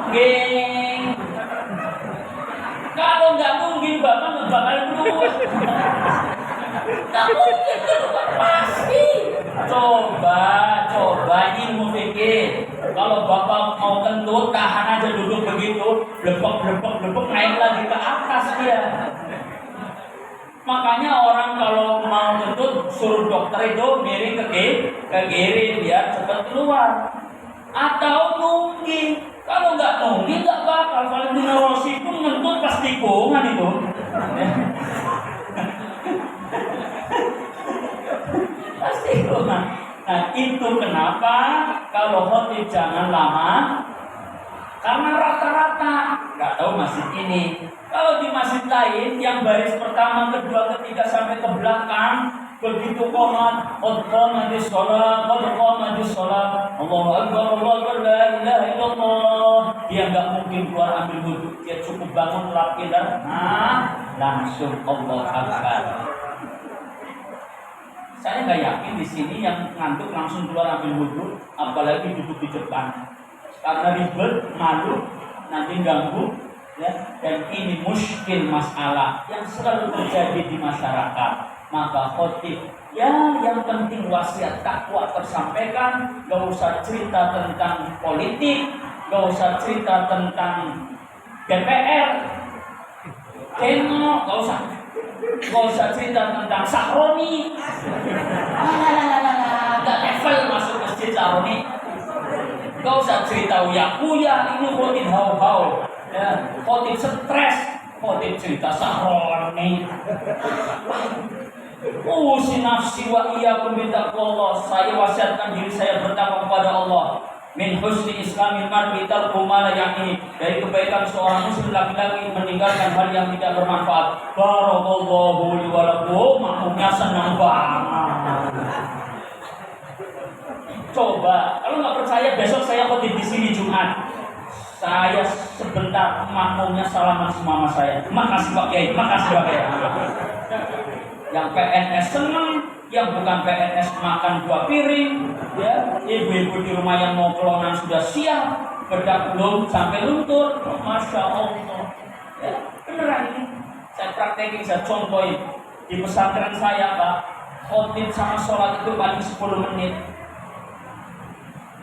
geng. Kalau nggak mungkin bapak nggak bakal keluar. Nggak mungkin keluar pasti. Coba ini ilmu fikih. Kalau bapak mau kentut tahan aja duduk begitu, blepek naik lagi ke atas dia. Makanya orang kalau mau kentut suruh dokter itu miring ke kiri biar cepat keluar. Atau mungkin kalau nggak mungkin nggak bakal. Valentino Rossi pun ngentut pas tikungan itu. Pasti tikungan. Nah itu kenapa kalau khotib jangan lama. Karena rata-rata nggak tahu masjid ini. Kalau di masjid lain yang baris pertama, kedua, ketiga sampai ke belakang begitu qomat, qomatis sholat, Allahu Akbar, la ilaha illallah. Dia nggak mungkin keluar ambil wudhu, dia cukup bangun lap dan langsung Allahu Akbar. Saya nggak yakin di sini yang ngantuk langsung keluar ambil wudhu, apalagi duduk di depan. Karena ribet, malu, nanti ganggu ya, dan ini muskil masalah yang selalu terjadi di masyarakat. Maka khotib, ya yang penting wasiat takwa tersampaikan, gak usah cerita tentang politik, gak usah cerita tentang DPR, gak usah cerita tentang Sahroni, gak level masuk masjid Sahroni, gak usah cerita uya-uya, ini khotib hau-hau, ya, khotib stres, khotib cerita Sahroni. Usi nafsi wa iyyakum bittaqwallah. Saya wasiatkan diri saya bertakwa kepada Allah. Min husni islamil mar'i tarku ma la ya'ni. Dari kebaikan seorang muslim laki-laki meninggalkan hal yang tidak bermanfaat. Barakallahu li wa lakum. Makmumnya senang banget. Coba, kalau nggak percaya besok saya khotib di sini Jumat. Saya sebentar makmumnya salaman semua sama saya. Makasih Pak Kiai, makasih Pak Kiai. Yang PNS senang, yang bukan PNS makan 2 piring, ya, ibu-ibu di rumah yang mau kelonan sudah siap, bedak belum sampai luntur, masya Allah, ya, beneran ini, saya praktekin, saya contohin di pesantren saya Pak, khotib sama sholat itu paling 10 menit,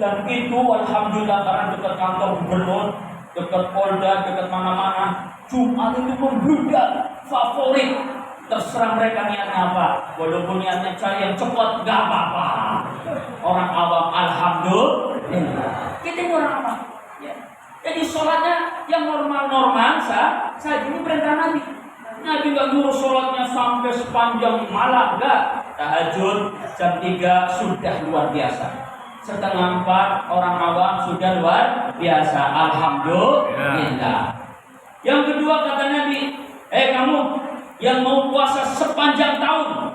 dan itu alhamdulillah karena dekat kantor gubernur, dekat Polda, dekat mana-mana, Jumat itu membludak, favorit. Terserah mereka niatnya apa, walaupun niatnya cari yang cepat, gak apa-apa. Orang awam, alhamdulillah. Kita ini orang awam. Ya. Jadi sholatnya yang normal-normal saja. Ini perintah Nabi. Nabi gak nyuruh sholatnya sampai sepanjang malam, gak. Tahajud jam 3 sudah luar biasa. Setengah 4 orang awam sudah luar biasa. Alhamdulillah. Yang kedua kata Nabi, kamu yang mau puasa sepanjang tahun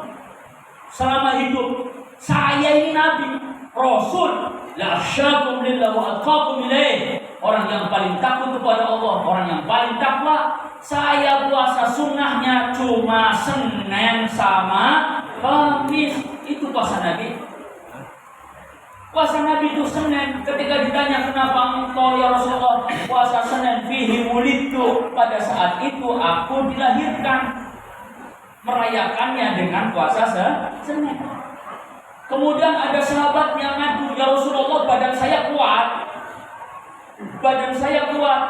selama hidup, saya ini Nabi, Rasul, la akhsyakum lillah wa atqakum ilaih, orang yang paling takut kepada Allah, orang yang paling takwa. Saya puasa sunnahnya cuma Senin sama Kamis, itu puasa Nabi. Puasa Nabi itu Senin. Ketika ditanya kenapa engkau ya Rasulullah puasa Senin, fihi wulidtu, pada saat itu aku dilahirkan. Merayakannya dengan puasa Senin. Kemudian ada sahabat yang ngadu, ya Rasulullah badan saya kuat.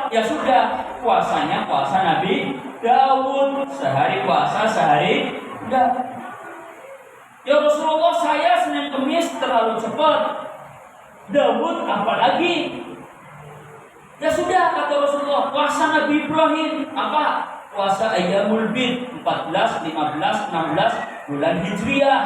Ya sudah, puasanya puasa Nabi Daud, sehari puasa sehari enggak. Ya Rasulullah saya Senin Kamis terlalu cepat. Daud apalagi? Ya sudah kata Rasulullah, puasa Nabi Ibrahim apa? Puasa Ayyamul Bid 14, 15, 16 bulan Hijriah.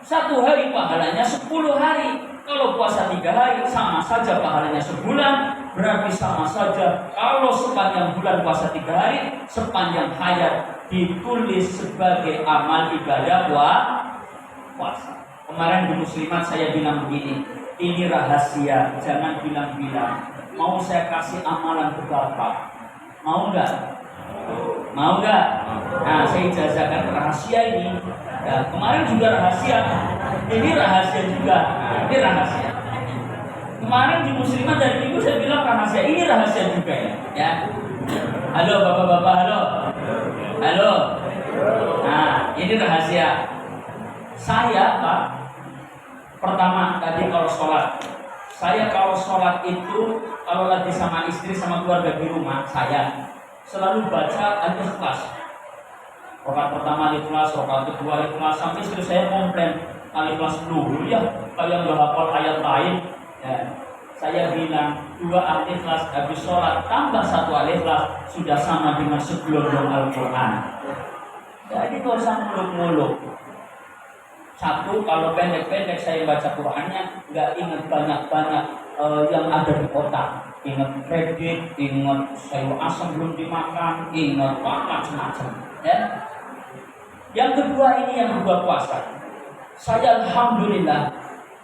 1 hari pahalanya 10 hari. Kalau puasa 3 hari sama saja pahalanya sebulan. Berarti sama saja kalau sepanjang bulan puasa 3 hari, sepanjang hayat ditulis sebagai amal ibadah puasa. Kemarin di Muslimat saya bilang begini, ini rahasia, jangan bilang-bilang. Mau saya kasih amalan ke Bapak, mau enggak? Mau nggak? Nah, saya ijazahkan rahasia ini. Ya, kemarin juga rahasia. Ini rahasia juga. Nah, ini rahasia. Kemarin di Muslimat dari ibu saya bilang rahasia. Ini rahasia juga ya. Ya. Halo bapak-bapak, halo. Nah, ini rahasia. Saya Pak, pertama tadi kalau sholat. Saya kalau sholat itu kalau lagi sama istri sama keluarga di rumah saya selalu baca Al-Ikhlas. Rakaat pertama Al-Ikhlas, rakaat kedua Al-Ikhlas, sampai istri saya komplain, Al-Ikhlas dulu ya, kalian nggak hafal ayat lain. Ya. Saya bilang 2 Al-Ikhlas habis sholat tambah 1 Al-Ikhlas sudah sama dengan segelondong Al-Quran. Jadi nggak usah muluk-muluk. 1, kalau pendek-pendek saya baca Qurannya nggak ingat banyak-banyak yang ada di otak. Ingat kredit, ingat sayur asam belum dimakan, ingat macam-macam. Ya. Yang kedua ini yang berbuat puasa. Saya alhamdulillah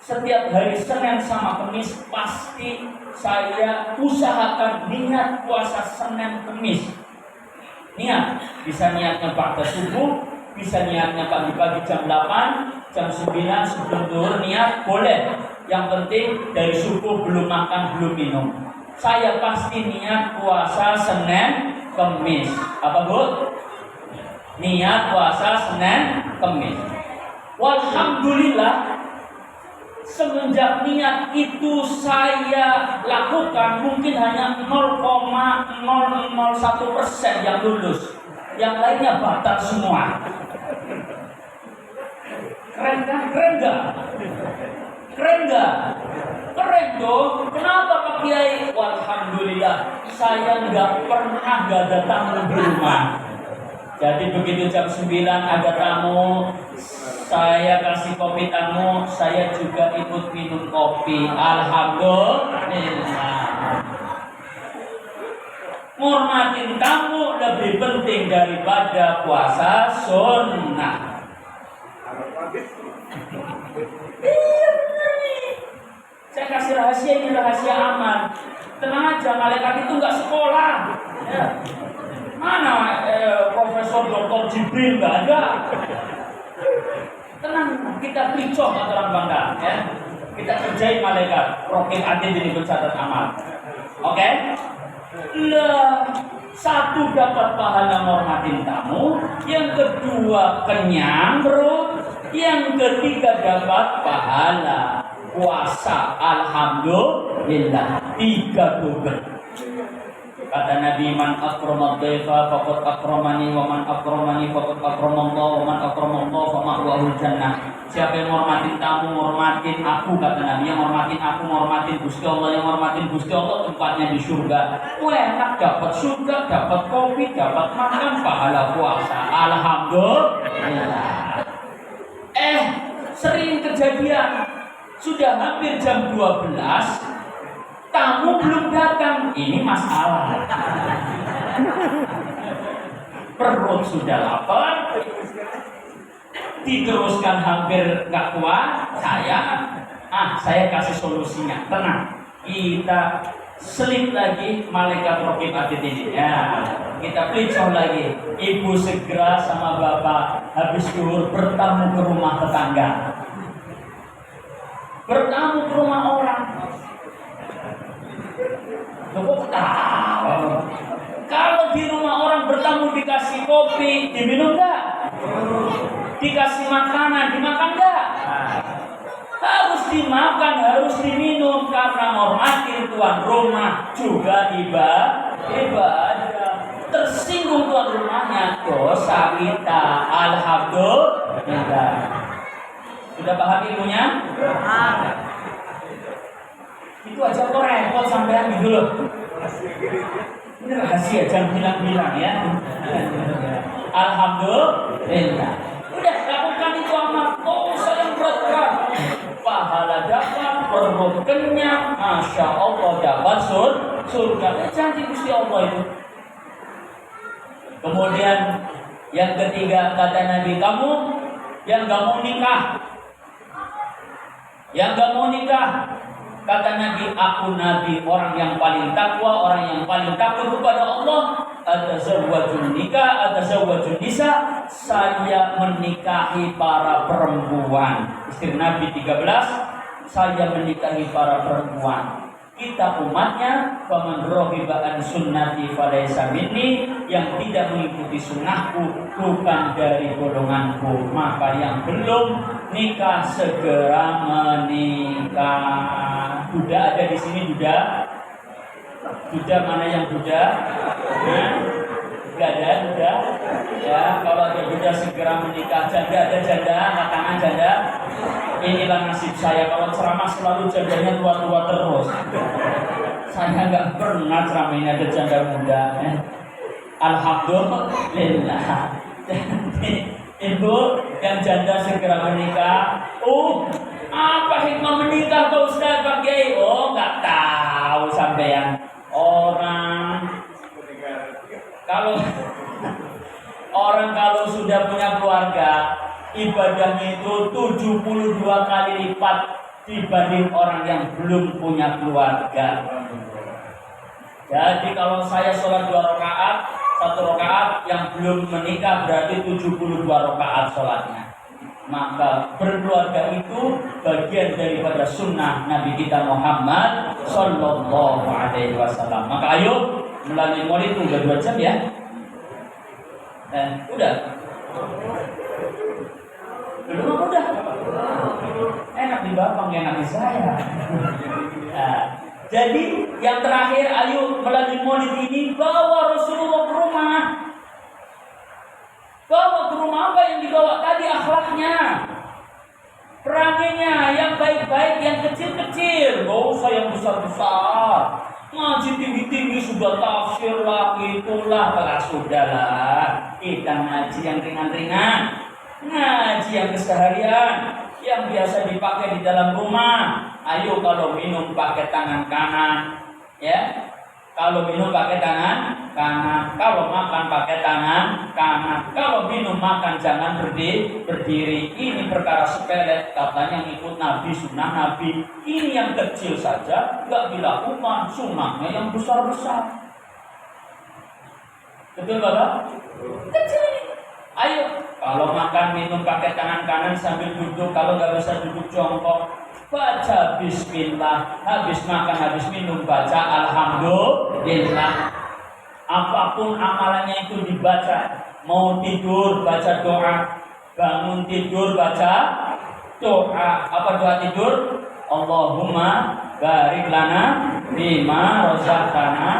setiap hari Senin sama Kamis pasti saya usahakan niat puasa Senin Kamis. Niat, bisa niatnya pada subuh, bisa niatnya pagi-pagi jam 8, jam 9 sebelum zuhur niat boleh. Yang penting dari subuh belum makan, belum minum. Saya pasti niat puasa Senin Kemis. Apa Bu? Niat puasa Senin Kemis. Walhamdulillah, semenjak niat itu saya lakukan, mungkin hanya 0,001% yang lulus, yang lainnya batal semua. Keren kan? Keren gak? Keren gak? Keren dong. Kenapa Pak Kiai? Walhamdulillah, saya nggak pernah gak ada tamu di rumah. Jadi begitu jam 9 ada tamu, saya kasih kopi tamu, saya juga ikut minum kopi. Alhamdulillah. Ngormatin tamu lebih penting daripada puasa sunnah. Iya benar nih. Saya kasih rahasia, ini rahasia aman. Tenang aja, malaikat itu nggak sekolah. Ya. Mana Profesor Dr. Jibril nggak ada. Tenang, kita picoh kata orang Bangka, ya. Kita kerjain malaikat. Rokib Adin jadi pencatat amal. Oke? Lah, satu dapat pahala ngormatin tamu, yang kedua kenyang perut, yang ketiga dapat pahala puasa. Alhamdulillah, 3 double. Kata Nabi, man akramat dhaifa faqad akramani, wa man akramani faqad akramallah, wa man akramallah fa ma'wahul jannah. Siapa yang ngormatin tamu, ngormatin aku, kata Nabi. Yang ngormatin aku, ngormatin Gusti Allah. Yang ngormatin Gusti Allah, tempatnya di surga. Enak, dapat surga, dapat kopi, dapat makan, pahala puasa. Alhamdulillah. Sering kejadian, sudah hampir jam 12, tamu belum datang. Ini masalah. Perut sudah lapar, diteruskan hampir nggak kuat. Saya kasih solusinya. Tenang, kita selip lagi malaikat Rokib Atid ini. Ya, kita pelicon lagi. Ibu segera sama bapak habis zuhur bertamu ke rumah tetangga. Bertamu ke rumah orang. Kok tahu? Kalau di rumah orang bertamu dikasih kopi, diminum enggak? Dikasih makanan, dimakan enggak? Harus dimakan, harus diminum, karena hormatin tuan rumah juga ibadah. Tersinggung tuan rumahnya, dosa kita. Alhamdulillah. Sudah paham ilmunya? Itu aja kok repot sampean gitu loh. Ini rahasia, jangan bilang-bilang ya. Alhamdulillah. Udah lakukan itu amal. Sayang berat-berat. Pahala dapat, perut kenyang, masya Allah dapat surga. Janji Gusti Allah itu. Kemudian yang ketiga kata Nabi, kamu yang gak mau nikah. Yang gak mau nikah, kata Nabi, aku Nabi, orang yang paling takwa, orang yang paling takut kepada Allah. Atazawwajun nikah, atazawwajun nisa, saya menikahi para perempuan. Istri Nabi 13, saya menikahi para perempuan. Kita umatnya, faman raghiba an sunnati falaysa minni, yang tidak mengikuti sunnahku bukan dari golonganku. Maka yang belum nikah segera menikah. Duda ada di sini, duda. Duda mana yang duda? Gak ada duda. Ya, kalau ada duda segera menikah. Janda ada janda, angkat tangan janda. Inilah nasib saya, kalau ceramah selalu jandanya tua-tua terus. Saya nggak pernah ceramah ini ada janda muda. Alhamdulillah. Jadi, ibu yang janda segera menikah. Apa hikmah menikah Pak Ustaz, Pak Kiai? Nggak tahu sampean. Orang kalau sudah punya keluarga, ibadahnya itu 72 kali lipat dibanding orang yang belum punya keluarga. Jadi kalau saya sholat 2 rakaat, 1 rakaat, yang belum menikah berarti 72 rakaat sholatnya. Maka berkeluarga itu bagian daripada sunnah Nabi kita Muhammad Sallallahu Alaihi Wasallam. Maka ayo melalui Maulid itu udah 2 jam ya. Udah. Belum apa udah? Enak di Bapak, enak di saya. Nah, jadi yang terakhir, ayo melalui Maulid ini bawa Rasulullah ke rumah. Bawa ke rumah, apa yang dibawa tadi? Akhlaknya, peranginya, yang baik-baik, yang kecil-kecil. Gak usah yang besar-besar. Ngaji tinggi-tinggi sudah tafsir lah, itulah. Sudahlah, kita ngaji yang ringan-ringan, ngaji yang keseharian, yang biasa dipakai di dalam rumah. Ayo, kalau minum pakai tangan kanan, ya. Kalau minum pakai tangan kanan, kalau makan pakai tangan kanan, kalau minum makan jangan berdiri. Ini perkara sepele, katanya ngikut Nabi, sunnah Nabi. Ini yang kecil saja nggak dilakukan, sunnahnya yang besar-besar. Betul Bapak? Kecil ini. Ayo, kalau makan minum pakai tangan kanan sambil duduk, kalau nggak bisa duduk jongkok, baca bismillah. Habis makan, habis minum, baca alhamdulillah. Apapun amalannya itu dibaca. Mau tidur baca doa, bangun tidur baca doa. Apa doa tidur? Allahumma barik lana bima razaqtana.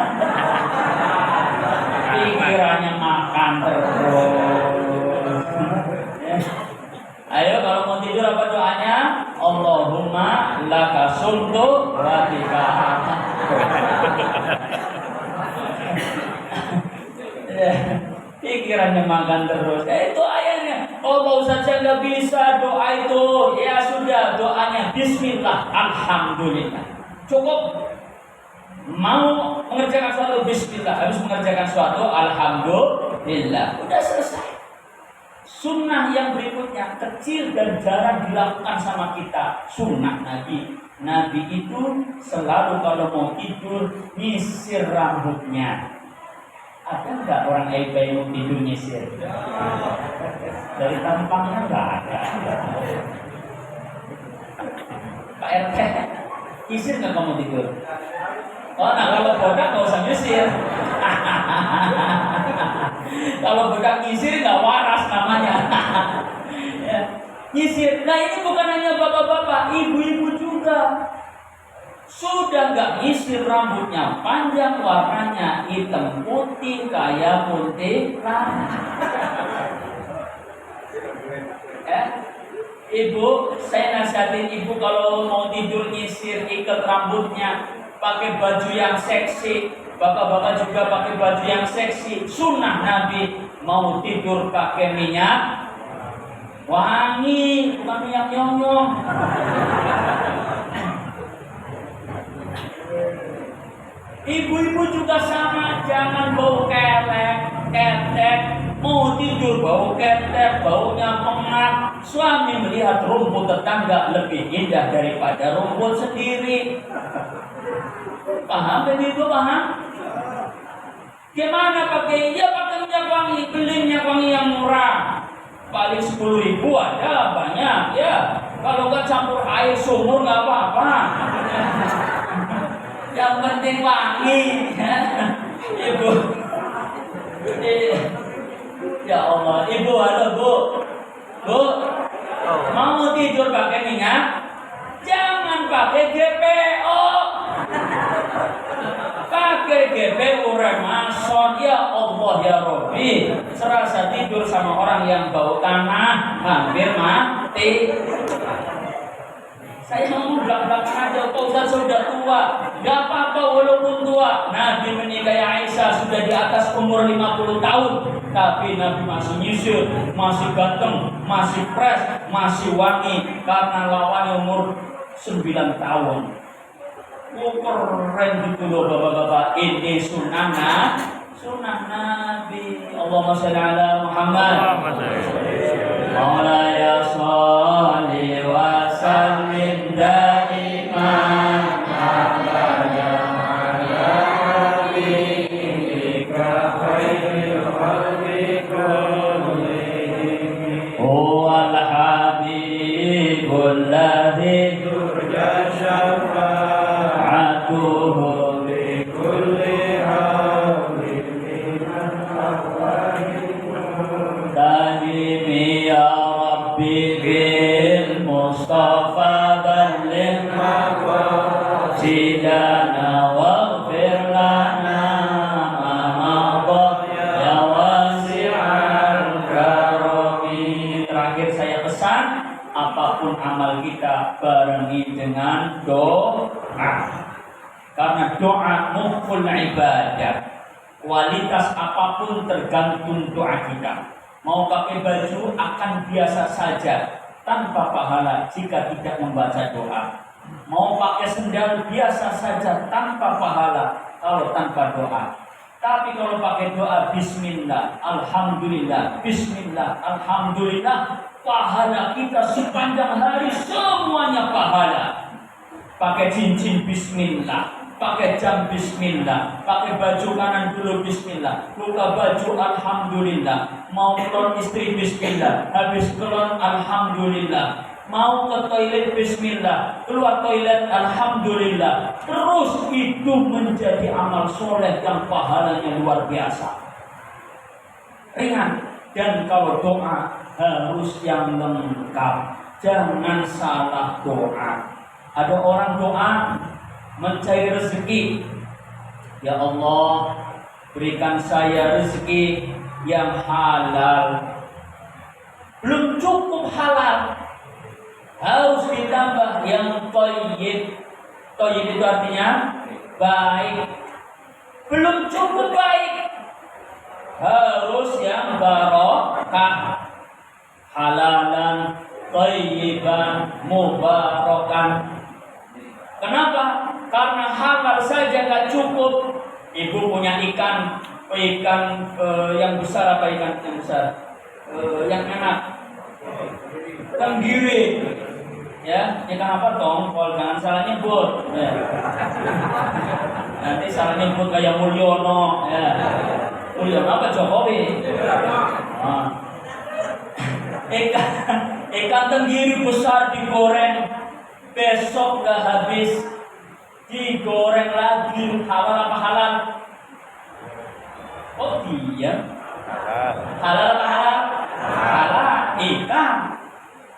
Pikirannya makan terus. Ayo, kalau mau tidur apa doanya? Allahumma laka sumtu wa bika. Pikirannya makan terus. Itu ayatnya. Oh, Pak Ustaz, saya nggak bisa doa itu. Ya sudah, doanya bismillah, alhamdulillah. Cukup. Mau mengerjakan suatu bismillah, habis mengerjakan suatu alhamdulillah. Udah selesai. Sunnah yang berikutnya kecil dan jarang dilakukan sama kita. Sunnah Nabi. Nabi itu selalu kalau mau tidur nyisir rambutnya. Ada nggak orang baik mau tidur nyisir? Dari tampangnya nggak ada. Pak RT, nyisir nggak kamu tidur? Oh, nah kalau bodak nggak usah nyisir. Kalau bodak nyisir nggak waras namanya. Ya. Nyisir. Nah ini bukan hanya bapak-bapak, ibu-ibu juga. Sudah nggak nyisir, rambutnya panjang, warnanya hitam putih kayak kuntilanak. Ya. Ibu, saya nasihatin ibu kalau mau tidur nyisir, ikat rambutnya, pakai baju yang seksi. Bapak-bapak juga pakai baju yang seksi. Sunnah Nabi, mau tidur pakai minyak wangi, bukan minyak nyong-nyong. Ibu-ibu juga sama, jangan bau ketek. Mau tidur bau ketek, baunya pengap. Suami melihat rumput tetangga lebih indah daripada rumput sendiri. Paham ibu, paham? Gimana pakai? Ya pakai minyak wangi, beli minyak wangi yang murah. Paling 10.000 ada banyak ya. Kalau nggak campur air sumur nggak apa-apa. Yang penting wangi. Ibu. Ya Allah, ibu, halo bu. Bu, mau tidur pakai minyak? Jangan pakai GPO. Pakai GPO Remason. Ya Allah ya Robbi, serasa tidur sama orang yang bau tanah, hampir mati. Saya ngomong belak-belakan aja, Pak Ustaz sudah tua. Gak apa-apa walaupun tua. Nabi menikahi Aisyah sudah di atas umur 50 tahun. Tapi Nabi masih nyisir, masih ganteng, masih fresh, masih wangi. Karena lawannya umur 9 tahun. Keren gitu loh bapak-bapak. Ini sunnah Nabi. Allahumma sholli ala Muhammad. Maulaya sholli wa sallim daiman abada ala habibika khairil khalqi kullihim. Huwal habibul ladzi turja syafa'atuhu bi kulli hal. Mari kita barengi dengan doa. Karena doa mukhul ibadah. Kualitas apapun tergantung doa kita. Mau pakai baju akan biasa saja tanpa pahala jika tidak membaca doa. Mau pakai sendal biasa saja tanpa pahala kalau tanpa doa. Tapi kalau pakai doa bismillah, alhamdulillah, bismillah, alhamdulillah, pahala kita sepanjang hari semuanya pahala. Pakai cincin bismillah, pakai jam bismillah, pakai baju kanan dulu bismillah, buka baju alhamdulillah, mau keluar istri bismillah, habis keluar alhamdulillah, mau ke toilet bismillah, keluar toilet alhamdulillah. Terus itu menjadi amal soleh yang pahalanya luar biasa, ringan. Dan kalau doa harus yang lengkap, jangan salah doa. Ada orang doa mencari rezeki, ya Allah berikan saya rezeki yang halal. Belum cukup halal, harus ditambah yang thayyib. Thayyib itu artinya baik. Belum cukup baik, harus yang barokah, halalan, thayyiban, mubarakan. Kenapa? Karena halal saja nggak cukup. Ibu punya ikan yang besar, apa ikan yang besar? Yang enak, tenggiri, ya, ikan apa tongkol, jangan salah nyebut, ya. Nanti salah nyebut kayak Mulyono, ya. Mulyono apa Jokowi? Nah. Ikan tenggiri besar digoreng, besok nggak habis, digoreng lagi, halal apa halal? Oh iya, halal apa halal? Halal. Ikan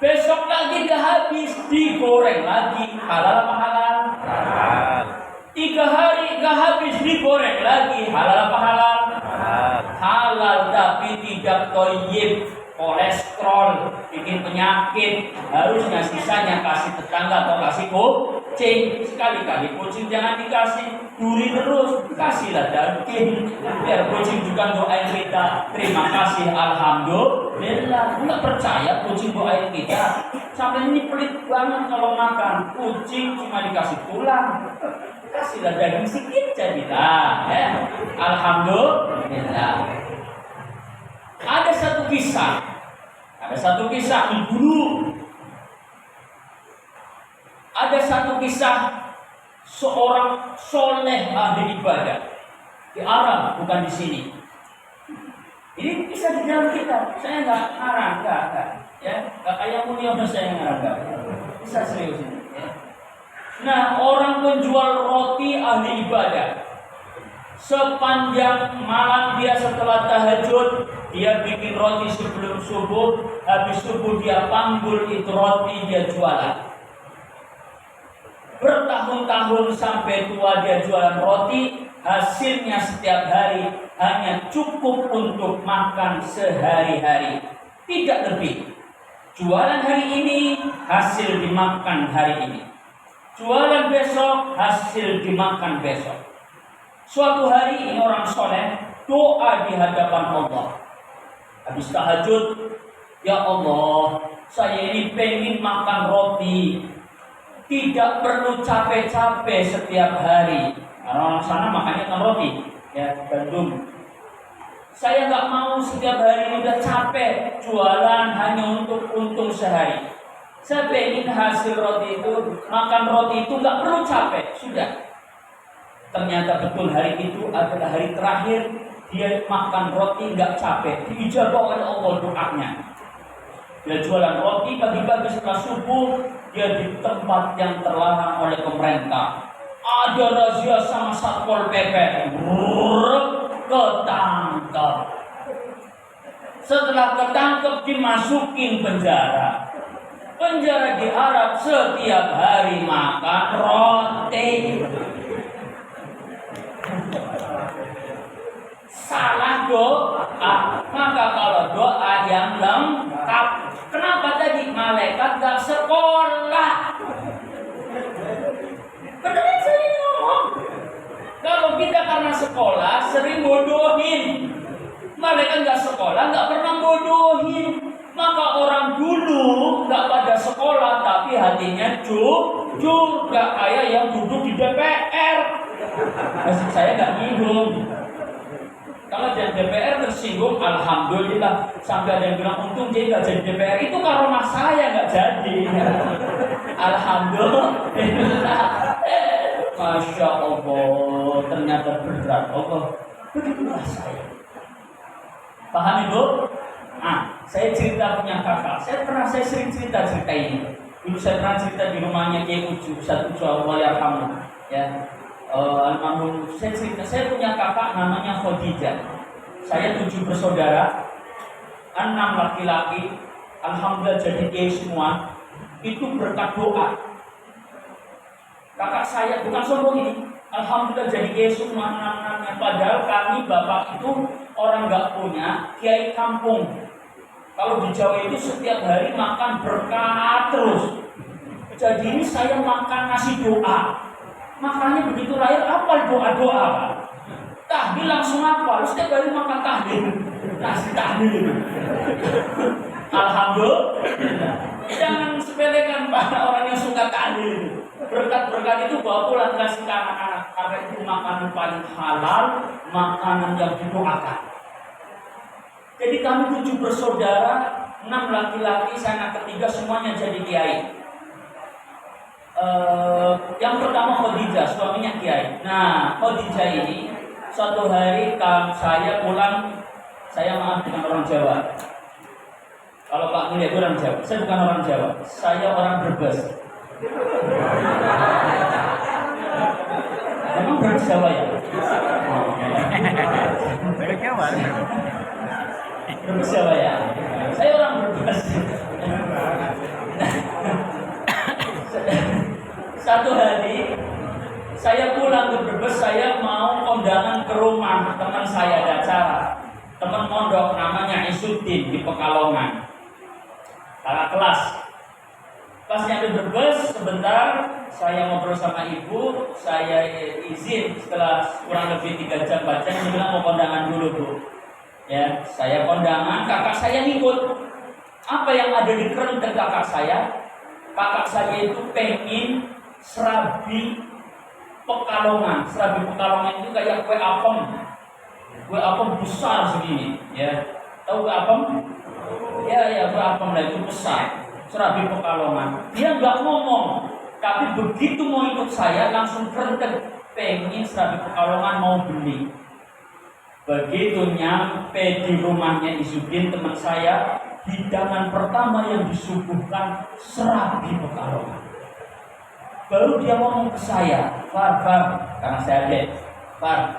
besok lagi nggak habis, digoreng lagi, halal apa halal? Halal. 3 hari nggak habis, digoreng lagi, halal apa halal? Halal. Halal tapi tidak thayyib, kolesterol, bikin penyakit. Harusnya sisanya kasih tetangga atau kasih kucing. Sekali-kali kucing jangan dikasih duri terus, kasihlah daging biar kucing juga doain kita. Terima kasih, alhamdulillah. Nggak percaya kucing doain kita, sampai ini pelit banget kalau makan. Kucing cuma dikasih tulang, kasihlah daging sedikit jadilah, ya. Alhamdulillah. Ada satu kisah dulu. Ada satu kisah seorang soleh ahli ibadah di Arab, bukan di sini. Ini kisah di dalam kitab. Saya nggak ngarang, nggak, ya, nggak kayak Mulyono saya ngarang, kisah serius ini. Ya. Nah, orang penjual roti ahli ibadah. Sepanjang malam dia setelah tahajud, dia bikin roti sebelum subuh. Habis subuh dia panggul itu roti, dia jualan. Bertahun-tahun sampai tua dia jualan roti. Hasilnya setiap hari hanya cukup untuk makan sehari-hari, tidak lebih. Jualan hari ini, hasil dimakan hari ini. Jualan besok, hasil dimakan besok. Suatu hari ini orang soleh doa di hadapan Allah. Habis tahajud, ya Allah, saya ini pengen makan roti, tidak perlu capek-capek setiap hari. Orang sana makannya kan roti, ya, Bandung. Saya nggak mau setiap hari ini udah capek jualan hanya untuk untung sehari. Saya pengen hasil roti itu, makan roti itu nggak perlu capek, sudah. Ternyata betul hari itu adalah hari terakhir dia makan roti nggak capek, diijabah oleh Allah doanya. Dia jualan roti pagi-pagi setelah subuh, dia di tempat yang terlarang oleh pemerintah. Ada razia sama Satpol PP, ketangkep. Setelah ketangkep dimasukin penjara. Penjara di Arab setiap hari makan roti. Salah doa, maka kalau doa yang lengkap, Kenapa tadi malaikat gak sekolah? Beneran saya ngomong. Kalau kita karena sekolah sering bodohin. Malaikat gak sekolah gak pernah bodohin. Maka orang dulu gak pada sekolah tapi hatinya jujur, gak kayak yang duduk di DPR. Maksud saya gak nyinggung. Kalau jadi DPR tersinggung, alhamdulillah. Sampai ada yang bilang untung dia gak jadi DPR. Itu karena saya gak jadi. Alhamdulillah. Masya Allah, ternyata berat Allah. Begitulah saya. Paham Ibu? Saya cerita punya kakak. Saya sering cerita ini. Dulu saya pernah cerita di rumahnya Kiai Uju, Ustaz Uju Allahyarhamu. Ya, almarhum. Saya punya kakak namanya Khadijah. Saya 7 bersaudara, 6 laki-laki. Alhamdulillah jadi kiai semua. Itu berkat doa. Kakak saya bukan sombong ini. Alhamdulillah jadi kiai semua 6-6-nya. Padahal kami bapak itu orang nggak punya kiai kampung. Kalau di Jawa itu setiap hari makan berkat terus. Jadi ini saya makan nasi doa. Makanya begitu lahir apa doa-doa. Tahlil langsung apa? Setiap hari makan tahlil. Nasi tahlil. Alhamdulillah. Jangan sepelekan pada orang yang suka tahlil. Berkat-berkat itu bawa pulang kasih ke anak-anak. Karena itu makanan paling halal, makanan yang didoakan. Jadi kami 7 bersaudara, 6 laki-laki, saya anak ketiga semuanya jadi kiai. Yang pertama Khadijah, suaminya kiai. Nah, Khadijah ini suatu hari saya pulang, saya maaf dengan orang Jawa. Kalau Pak Mulia itu orang Jawa, saya bukan orang Jawa, saya orang Brebes. Memang Brebes Jawa ya? Brebes Jawa ya? Saya orang Brebes. Satu hari saya pulang ke Brebes, saya mau kondangan ke rumah teman saya, ada acara. Teman mondok namanya Isuddin di Pekalongan. Kakak kelas. Pas nyampe Brebes, sebentar saya ngobrol sama ibu, saya izin setelah kurang lebih 3 jam 4 jam, dia bilang mau kondangan dulu Bu. Ya, saya kondangan, kakak saya ngikut. Apa yang ada di kerendeng kakak saya? Kakak saya itu pengen serabi Pekalongan. Serabi Pekalongan itu kayak kue apem. Kue apem besar segini, ya. Tahu kue apem? Ya, kue apem lah itu besar. Serabi Pekalongan. Dia nggak ngomong, tapi begitu mau ikut saya langsung kerendeng. Pengen serabi Pekalongan mau beli. Begitu nyampe di rumahnya Isuddin teman saya, hidangan pertama yang disuguhkan serabi Pekalongan. Baru dia ngomong ke saya, Far, karena saya lihat, Far,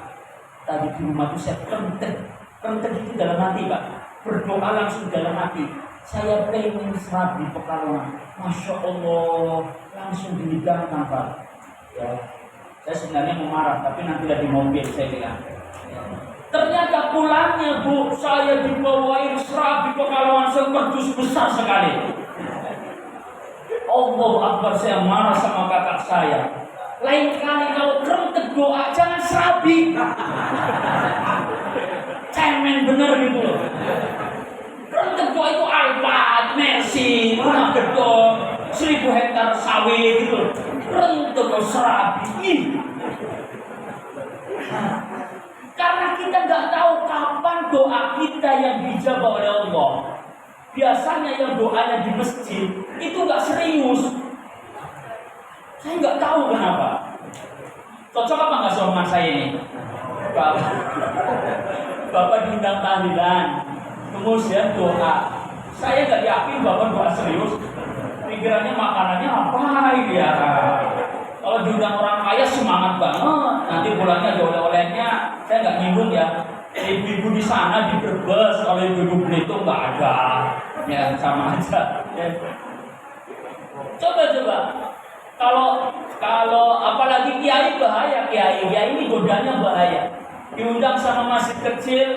tadi di rumah itu saya kerendeng itu dalam hati Pak, berdoa langsung dalam hati. Saya pengen serabi Pekalongan, Masya Allah, langsung dihidangkan Pak. Ya, saya sebenarnya mau marah, tapi nanti di mobil saya bilang. Ternyata pulangnya Bu, saya dibawain serabi Pekalongan sekerdus besar sekali. Allahu Akbar, saya marah sama kakak saya. Lain kali kalau kerendeng doa jangan serabi. Cemen bener gitu loh. Kerendeng doa itu iPad, Mercy, rumah gedung, 1000 hektar sawit gitu. Kerendeng serabi. Karena kita nggak tahu kapan doa kita yang dijabah oleh Allah. Biasanya yang doanya di masjid itu nggak serius. Saya nggak tahu kenapa. Cocok apa nggak sama saya ini? Bapak diundang tahlilan, kemudian doa. Saya nggak yakin Bapak doa serius. Pikirannya makanannya apa ya? Kalau diundang orang kaya semangat banget. Nanti pulangnya ada oleh-olehnya. Saya nggak nyinggung ya. Ibu-ibu di sana di Brebes, kalau ibu-ibu Belitung nggak ada, ya sama aja. Ya. Coba. Kalau apalagi kiai bahaya, kiai ini godanya bahaya. Diundang sama masjid kecil,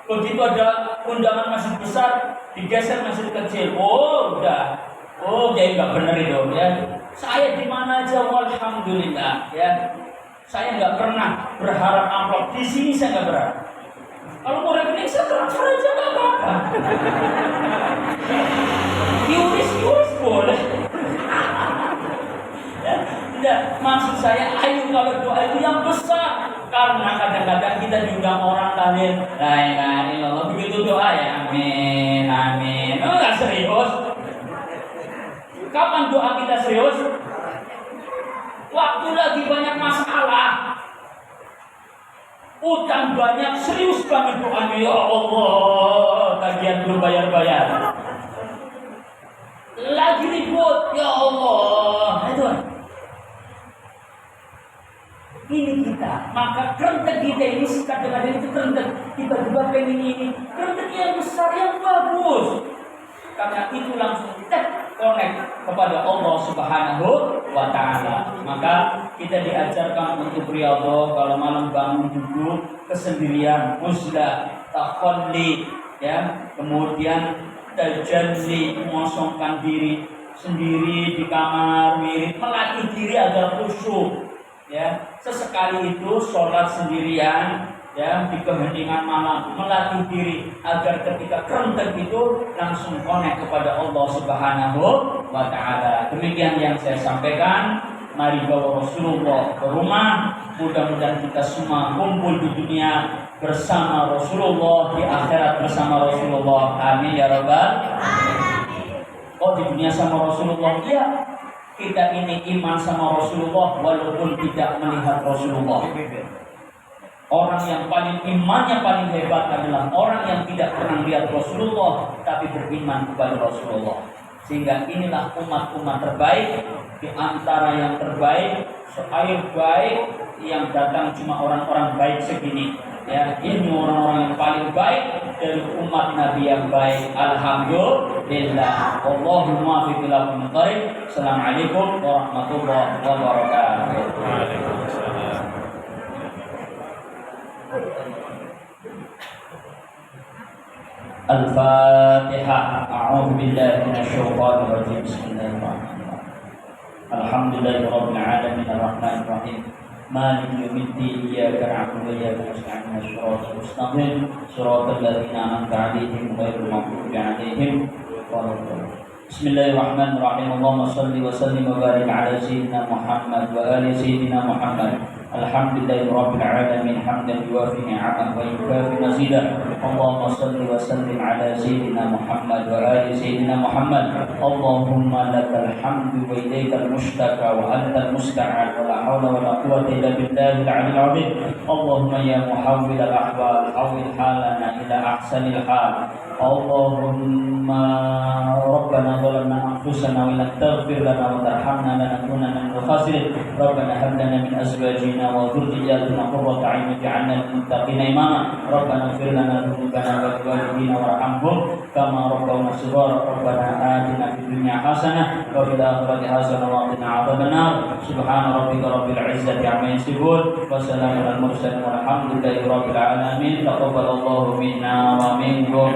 Begitu ada undangan masjid besar, digeser masjid kecil. Oh, udah. Oh, jadi nggak benar itu ya. Saya di mana aja, alhamdulillah ya. Saya nggak pernah berharap amplop di sini, saya nggak berharap. Kalau mau rekening saya transfer aja nggak apa-apa. Yuris boleh. Ya, tidak, maksud saya ayo kalau doa itu yang besar. Karena kadang-kadang kita diundang orang tahlil, la ilaha illallah, begitu doa ya amin amin. Oh, nggak serius. Kapan doa kita serius? Waktu lagi banyak masalah, utang banyak, serius banget doanya. Ya Allah, tagihan belum bayar-bayar. Lagi ribut, ya Allah. Itu ini kita, maka kerentek kita ini kadang-kadang itu kerentek, tiba-tiba pengen ini kerentek yang besar, yang bagus. Karena itu langsung connect kepada Allah Subhanahu wa Ta'ala. Maka kita diajarkan untuk riyadhah, kalau malam bangun duduk kesendirian, uzlah, takhalli, ya, kemudian tajalli, mengosongkan diri sendiri di kamar, wirid, melatih diri agar khusyuk. Ya, sesekali itu sholat sendirian, ya, di keheningan malam, melatih diri agar ketika kerentek itu langsung connect kepada Allah Subhanahu wa Ta'ala. Demikian yang saya sampaikan. Mari bawa Rasulullah ke rumah. Mudah-mudahan kita semua kumpul di dunia bersama Rasulullah, di akhirat bersama Rasulullah. Amin ya rabbal alamin. Oh, di dunia sama Rasulullah, iya. Kita ini iman sama Rasulullah walaupun tidak melihat Rasulullah. Orang yang paling imannya paling hebat adalah orang yang tidak pernah melihat Rasulullah tapi beriman kepada Rasulullah. Sehingga inilah umat-umat terbaik, di antara yang terbaik, seair baik yang datang cuma orang-orang baik segini. Ya, ini orang-orang yang paling baik dari umat Nabi yang baik. Alhamdulillah. Wallahu muwaffiq ila aqwamit thariq. Assalamualaikum warahmatullahi wabarakatuh. Waalaikumsalam. Al-Fatihah. A'udzu billahi minasyaitonir rajim. Bismillahirrahmanirrahim. Alhamdulillahirabbil alamin arrahmanir rahim. مالك يوم الدين إياك نعبد وإياك نستعين اهدنا الصراط المستقيم صراط الذين أنعمت عليهم غير المغضوب عليهم ولا الضالين. بسم الله الرحمن الرحيم. اللهم صل وسلم وبارك على سيدنا محمد وآل سيدنا محمد. الحمد لله رب العالمين حمدا يوافي نعمه ويكافئ مزيدا. اللهم صل وسلم على سيدنا محمد وآل سيدنا محمد. اللهم لك الحمد وإليك المشتكى وأنت المستعان ولا حول ولا قوة إلا بالله العلي العظيم. اللهم يا محول الأحوال حول حالنا إلى أحسن الحال. اللهم ربنا ظلمنا أنفسنا وإن لم تغفر لنا وترحمنا لنكونن من الخاسرين. ربنا هب لنا من أزواجنا وذرياتنا قرة أعين واجعلنا للمتقين إماما. ربنا اغفر لنا ذنوبنا ولوالدينا وارحمهم كما ربونا صغارا. ربنا آتنا في الدنيا حسنة وفي الآخرة حسنة وقنا عذاب النار. سبحان ربك رب العزة عما يصفون وسلام على المرسلين والحمد لله رب العالمين. تقبل الله منا ومنكم.